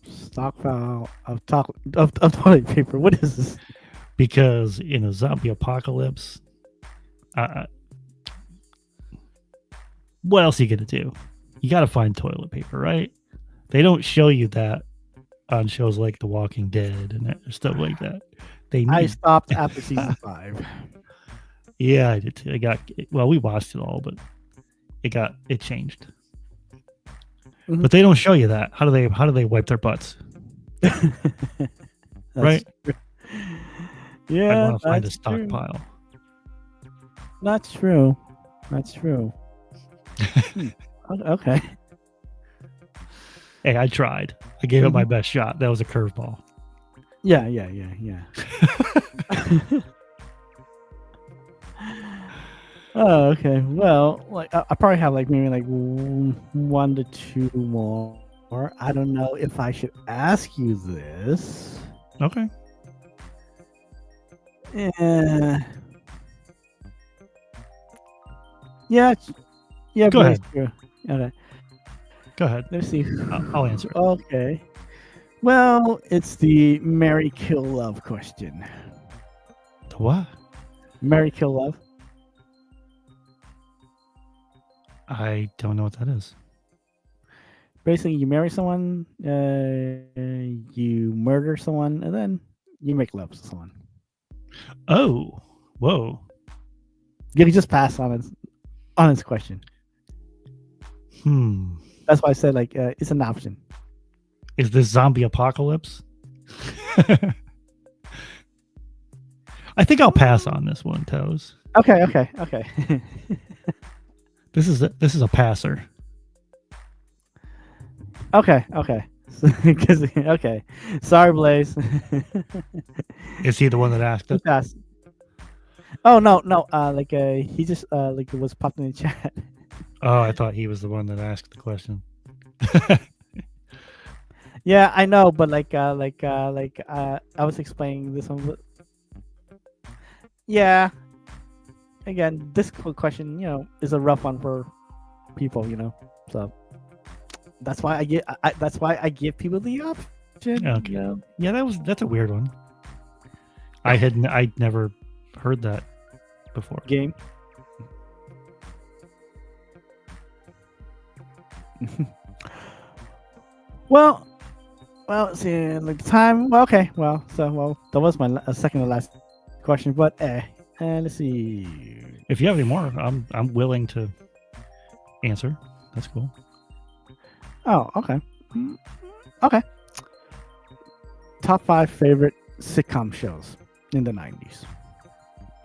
Stockpile of toilet paper. What is this? Because in a zombie apocalypse, what else are you going to do? You got to find toilet paper, right? They don't show you that on shows like The Walking Dead and stuff like that. I stopped after season 5. Yeah, I did too. We watched it all, but it changed. Mhm. But they don't show you that. How do they wipe their butts? Right? True. I Yeah, want to find a that's true. stockpile. That's true. Okay. Hey, I tried. I gave it my Mhm. best shot. That was a curveball. Yeah. Oh, okay. Well, like I probably have like maybe like 1 to 2 more. I don't know if I should ask you this. Okay. Yeah. Go Blaze, ahead. sure. Okay. Go ahead. Let's see. I'll answer it. Okay. Well, it's the marry, kill, love question. The what? Marry, kill, love. I don't know what that is. Basically, you marry someone, you murder someone, and then you make love to someone. Oh, whoa. You can just pass on this question. That's why I said like it's an option. Is this zombie apocalypse? I think I'll pass on this one, Toes. Okay. This is a passer. Okay. Okay. Sorry, Blaze. Is he the one that asked He it? passed. Oh no. He just it was popped in the chat. Oh, I thought he was the one that asked the question. Yeah, I know, but I was explaining this one. Yeah. Again, this question, is a rough one for people, So that's why I give people the option. Okay. Yeah, that's a weird one. I'd never heard that before. Game. Well, let's see, like the time. Well, okay. That was my second to last question, but let's see. If you have any more, I'm willing to answer. That's cool. Oh, okay. Okay. Top 5 favorite sitcom shows in the 90s.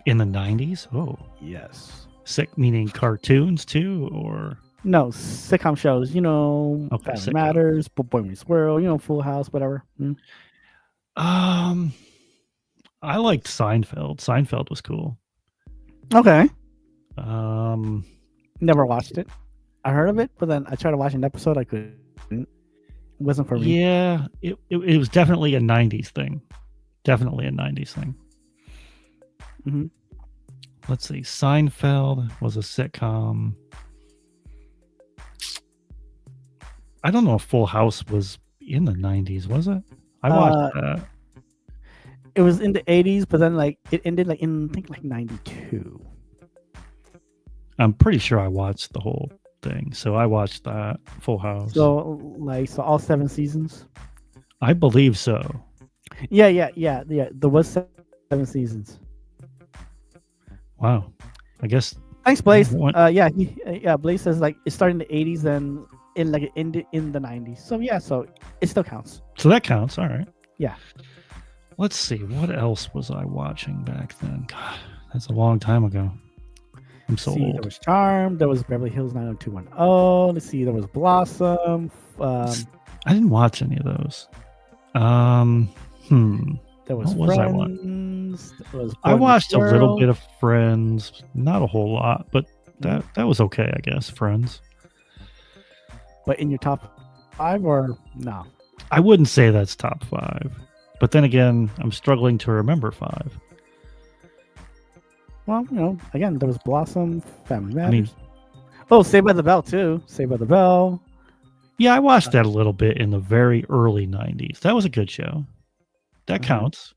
In the 90s? Oh, Yes. sick meaning cartoons too, or No, sitcom shows. Okay, Family sitcom. Matters, Boy Meets World. Full House, whatever. I liked Seinfeld. Seinfeld was cool. Okay. Um, Never watched it. I heard of it, but then I tried to watch an episode. I couldn't. It wasn't for me. yeah, it was definitely a 90s thing. Definitely a 90s thing. Mm-hmm. Let's see. Seinfeld was a sitcom. I don't know if Full House was in the 90s, was it? I watched that. It was in the 80s, but then it ended in I think 92. I'm pretty sure I watched the whole thing. So I watched that Full House. So all 7 seasons. I believe so. Yeah. There was 7 seasons. Wow. I guess. Thanks, Blaze. What? Blaze says it started in the 80s and it ended in the 90s. So yeah, so it still counts. So that counts. All right. Yeah. Let's see. What else was I watching back then? God, that's a long time ago. I'm so There old. was Charm. There was Beverly Hills 90210. Let's see. There was Blossom. I didn't watch any of those. There was What was I Friends. There was I Boy Meets watched a little World. bit of Friends, not a whole lot, but that was okay, I guess. Friends. but in your top 5 or no? I wouldn't say that's top 5, but then again, I'm struggling to remember 5. Well, again, there was Blossom, Family I Matters. mean, Oh, Saved by the Bell too. Saved by the Bell. yeah, I watched that a little bit in the very early 90s. That was a good show. That counts.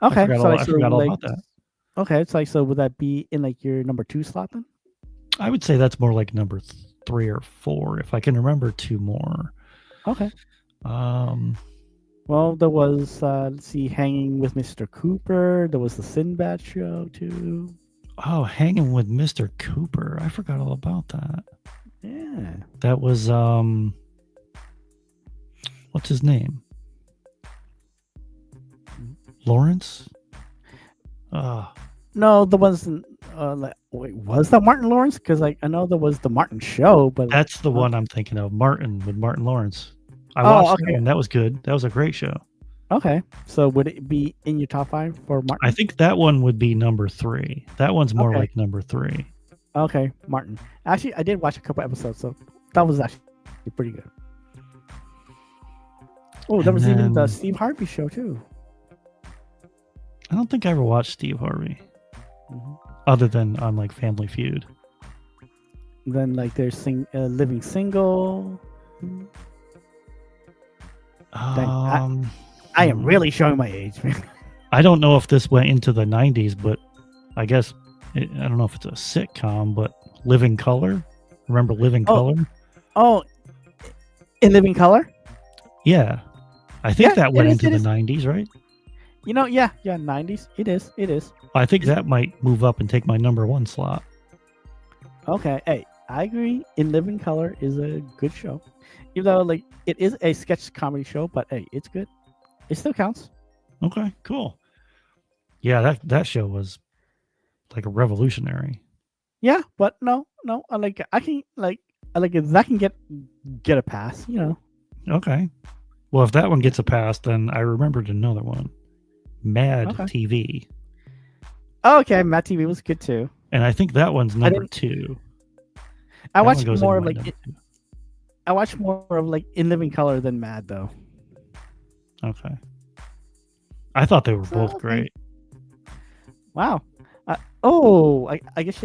Okay, I forgot all about that. Okay, it's like, so would that be in like your number 2 slot then? I would say that's more like number 3 or 4, if I can remember 2 more. Okay. Um, Well, there was let's see, Hanging with Mr. Cooper. There was the Sinbad show too. oh, Hanging with Mr. Cooper. I forgot all about that. Yeah. That was what's his name? Lawrence? No, there wasn't. Wait, was that Martin Lawrence? Because like I know there was the Martin Show, but That's the one I'm thinking of. Martin with Martin Lawrence. I Oh, watched that okay. one. That was good. That was a great show. Okay, so would it be in your top 5 for Martin? I think that one would be number 3. That one's more Okay. like number 3. Okay, Martin. Actually, I did watch a couple episodes, so that was actually pretty good. Oh, there And was even the then- Steve Harvey show too. I don't think I ever watched Steve Harvey, Mhm. other than on like Family Feud. Then like there's Living Single. I am really showing my age, man. I don't know if this went into the 90s, but I guess I don't know if it's a sitcom, but Living Color. Remember Living Oh. Color? Oh, in Living Color. Yeah. I think Yeah, that went it is, into it the is. 90s, right? Yeah, 90s. It is. I think that might move up and take my number 1 slot. Okay, hey, I agree. In Living Color is a good show, even though like it is a sketch comedy show, but hey, it's good. It still counts. Okay, cool. Yeah, that show was like a revolutionary. Yeah, but no, I can that can get a pass. Okay. Well, if that one gets a pass, then I remembered another one. Mad Okay. TV. Oh, okay, Matt TV was good too. And I think that one's number didn't- 2. I That one watched goes more into of my like number 2. I watched more of like In Living Color than Mad though. Okay. I thought they were both Okay. great. Wow. I guess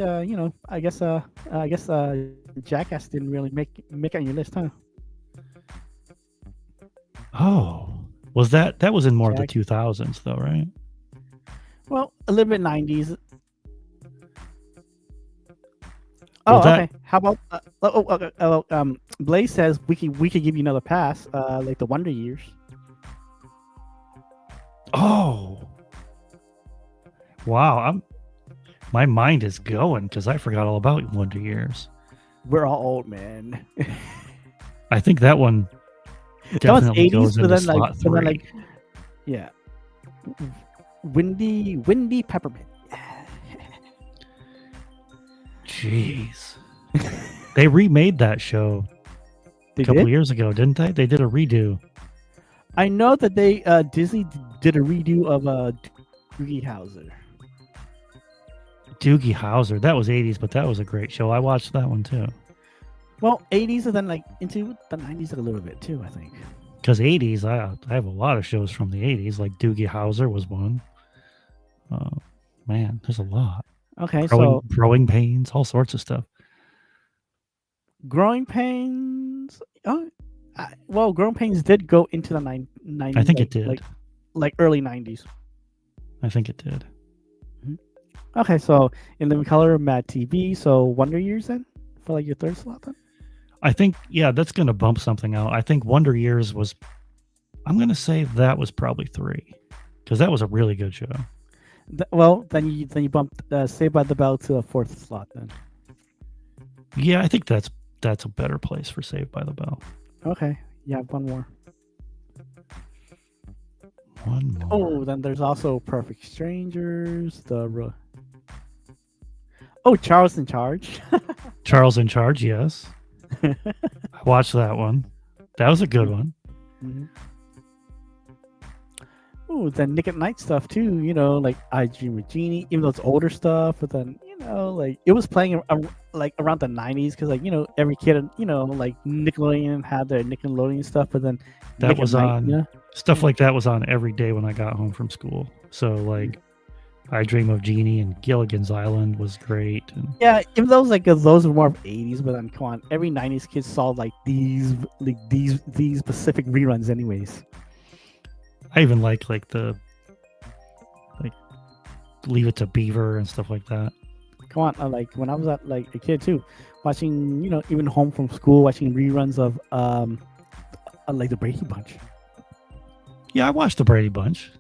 Jackass didn't really make it on your list, huh? Oh. Was that was in more of the Jack- 2000s though, right? Well, a little bit 90s. Well, Oh, that- okay. How about Blaze says we could give you another pass, like the Wonder Years. Oh. Wow, my mind is going because I forgot all about Wonder Years. We're all old, man. I think that one That was definitely 80s, goes but into then slot like, 3. yeah. Windy Peppermint. Jeez. They remade that show They a couple did? years ago, didn't they? They did a redo. I know that they Disney did a redo of Doogie Howser. Doogie Howser. That was 80s, but that was a great show. I watched that one too. Well, 80s and then like into the 90s a little bit too, I think. Because 80s, I have a lot of shows from the 80s, like Doogie Howser was one. Man, there's a lot. Okay, Growing Pains, all sorts of stuff. Growing Pains. Oh, well, Growing Pains did go into the 90s. I think it did. Like early 90s. I think it did. Okay, so In Living Color, Mad TV. So Wonder Years then for like your third slot then. I think, yeah, that's going to bump something out. I think Wonder Years was, I'm going to say that was probably 3 because that was a really good show. Well, then you bumped Saved by the Bell to the fourth slot then. Yeah, I think that's a better place for Saved by the Bell. Okay, yeah, one more. One more. Oh, then there's also Perfect Strangers. Charles in Charge. Charles in Charge, yes. I watched that one. That was a good one. Mm-hmm. Oh, then Nick at Night stuff too. Like I Dream of Jeannie, even though it's older stuff, but then like it was playing like around the 90s because like every kid like Nickelodeon had their Nickelodeon stuff, but then That Nick at was Night, on stuff Yeah. like that was on every day when I got home from school. So like I Dream of Jeannie and Gilligan's Island was great. And Yeah, even though like those were more of 80s, but then come on, every 90s kid saw like these specific reruns anyways. I even like the like Leave It to Beaver and stuff like that. Come on, like when I was like a kid too, watching even home from school, watching reruns of like the Brady Bunch. Yeah, I watched the Brady Bunch.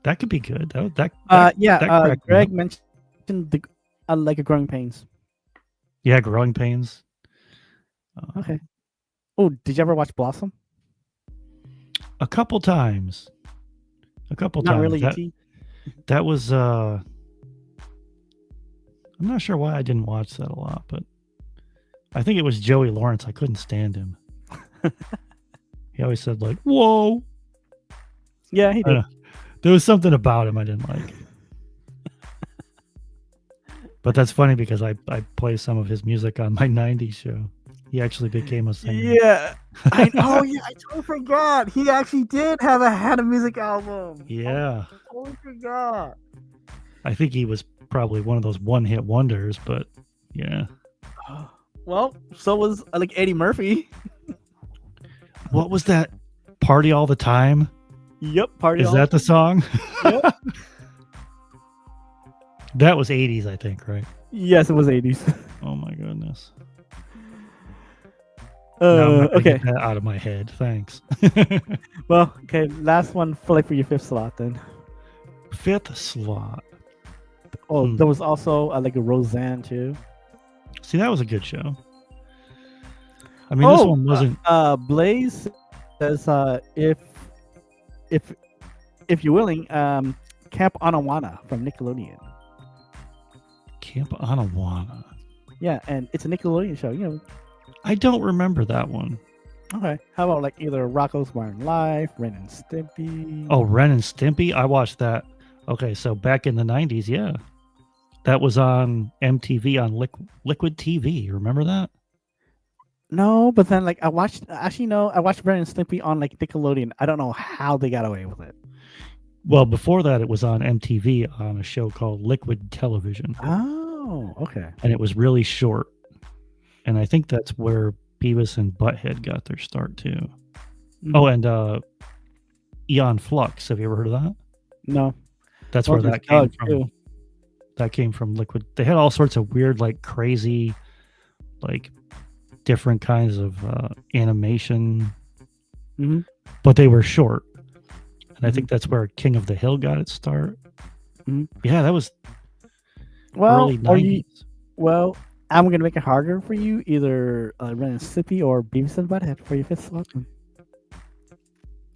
That could be good. That cracked me Greg up. mentioned the like a Growing Pains. Yeah, Growing Pains. Okay. Oh, did you ever watch Blossom? A couple times. Not times. really. T. That was I'm not sure why I didn't watch that a lot, but I think it was Joey Lawrence. I couldn't stand him. He always said like, "Whoa." Yeah, he did. There was something about him I didn't like. But that's funny because I play some of his music on my 90s show. He actually became a singer. Yeah. I totally forgot. He actually did had a music album. Yeah. I totally forgot. I think he was probably one of those one-hit wonders, but yeah. Well, so was like Eddie Murphy. What was that? Party All the Time? Yep, Party. Is that the song? Yep. That was 80s, I think, right? Yes, it was 80s. Oh my goodness. Now I'm not gonna Okay. get that out of my head. Thanks. Well, okay. Last one for your fifth slot then. Fifth slot. Oh, there was also like a Roseanne too. See, that was a good show. I mean, this one wasn't. Blaze says if you're willing, Camp Anawana from Nickelodeon. Camp Anawana. Yeah, and it's a Nickelodeon show. I don't remember that one. Okay. How about like either Rocko's Modern Life, Ren and Stimpy? Oh, Ren and Stimpy. I watched that. Okay, so back in the 90s, yeah, that was on MTV on Liquid TV. Remember that? No, but then like I watched Ren and Stimpy on like Nickelodeon. I don't know how they got away with it. Well, before that, it was on MTV on a show called Liquid Television. Oh, okay. And it was really short. And I think that's where Beavis and Butthead got their start too. Mm-hmm. Oh, and Aeon Flux. Have you ever heard of that? No. That's where that came from. Too. That came from Liquid. They had all sorts of weird, like crazy, like different kinds of animation, but they were short. And I think that's where King of the Hill got its start. Yeah, that was early 90s. I'm going to make it harder for you. Either Ren and Stimpy or Beavis and Butthead for your fifth slot.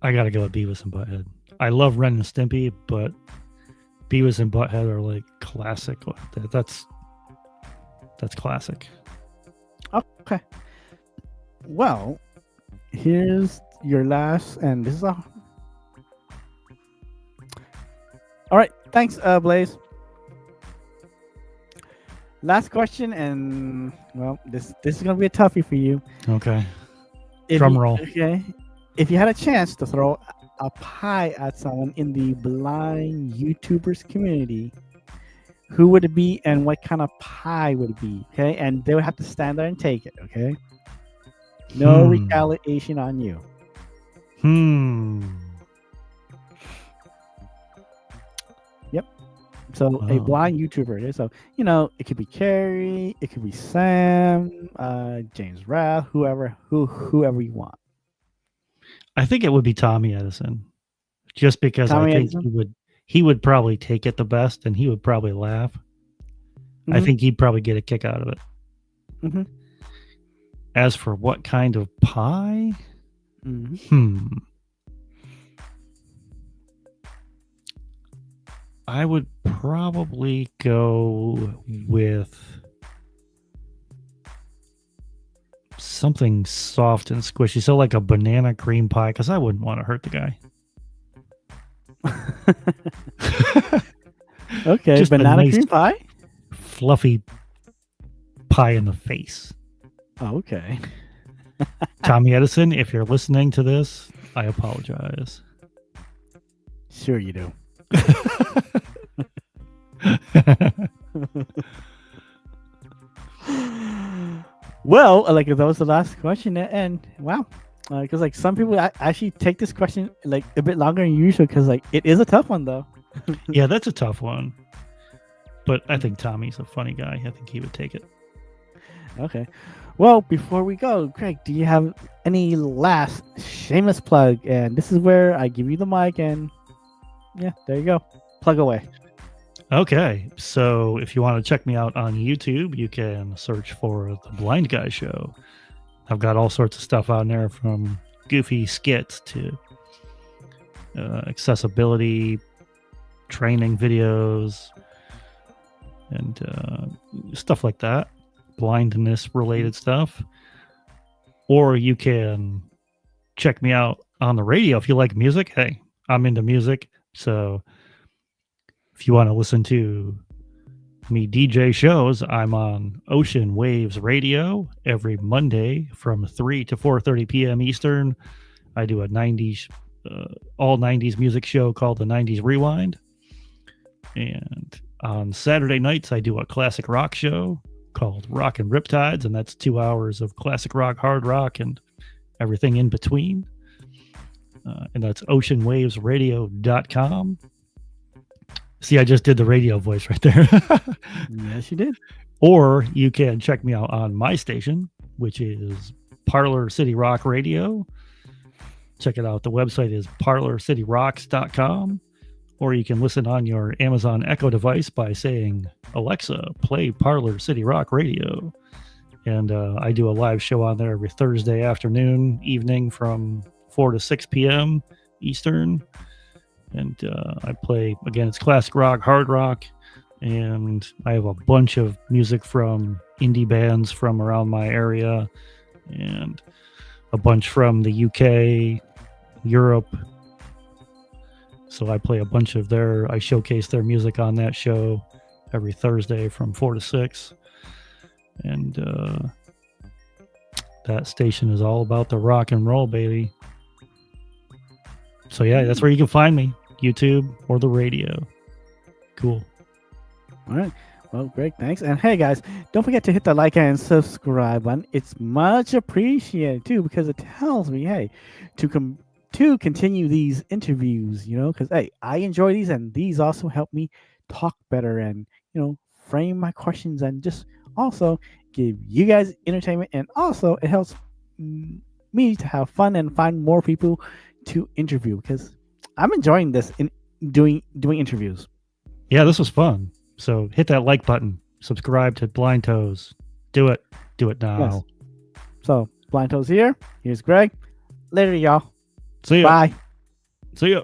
I got to go with Beavis and Butthead. I love Ren and Stimpy, but Beavis and Butthead are like classic. That's classic. Okay. Well, here's your last, and this is all. All right. Thanks, Blaze. Last question, and well, this is gonna be a toughie for you. Okay. Drum roll. Okay. If you had a chance to throw a pie at someone in the blind YouTubers community, who would it be, and what kind of pie would it be? Okay, and they would have to stand there and take it. Okay. No retaliation on you. Yep. So a blind YouTuber. So it could be Carrie, it could be Sam, James Rath, whoever you want. I think it would be Tommy Edison, just because I think he would probably take it the best, and he would probably laugh. I think he'd probably get a kick out of it. As for what kind of pie, I would probably go with something soft and squishy. So like a banana cream pie, because I wouldn't want to hurt the guy. Okay, just banana cream pie? fluffy pie in the face. Oh, okay. Tommy Edison, if you're listening to this, I apologize. Sure you do. Well, like that was the last question, and wow, because like some people actually take this question like a bit longer than usual because like it is a tough one though. Yeah, that's a tough one. But I think Tommy's a funny guy. I think he would take it. Okay. Well, before we go, Greg, do you have any last shameless plug? And this is where I give you the mic, and yeah, there you go. Plug away. Okay, so if you want to check me out on YouTube, you can search for The Blind Guy Show. I've got all sorts of stuff on there, from goofy skits to accessibility training videos and stuff like that, blindness related stuff. Or you can check me out on the radio if you like music. Hey, I'm into music, so if you want to listen to me DJ shows, I'm on Ocean Waves Radio every Monday from 3 to 4:30 p.m. Eastern. I do a 90s, all 90s music show called the 90s Rewind. And on Saturday nights, I do a classic rock show called Rock and Riptides, and that's 2 hours of classic rock, hard rock, and everything in between. And that's oceanwavesradio.com. See, I just did the radio voice right there. Yes, you did. Or you can check me out on my station, which is Parlor City Rock Radio. Check it out. The website is parlorcityrocks.com. Or you can listen on your Amazon Echo device by saying, Alexa, play Parlor City Rock Radio. And I do a live show on there every Thursday afternoon, evening from 4 to 6 p.m. Eastern. And I play, again, it's classic rock, hard rock, and I have a bunch of music from indie bands from around my area, and a bunch from the UK, Europe. So I play a bunch of I showcase their music on that show every Thursday from 4 to 6. And that station is all about the rock and roll, baby. So yeah, that's where you can find me. YouTube or the radio. Cool. All right. Well, Greg, thanks. And hey, guys, don't forget to hit the like and subscribe button. It's much appreciated too, because it tells me, hey, to continue these interviews, because hey, I enjoy these, and these also help me talk better and frame my questions, and just also give you guys entertainment, and also it helps me to have fun and find more people to interview, because I'm enjoying this in doing interviews. Yeah, this was fun. So hit that like button. Subscribe to Blind Toes. Do it. Do it now. Yes. So Blind Toes here. Here's Greg. Later, y'all. See ya. Bye. See ya.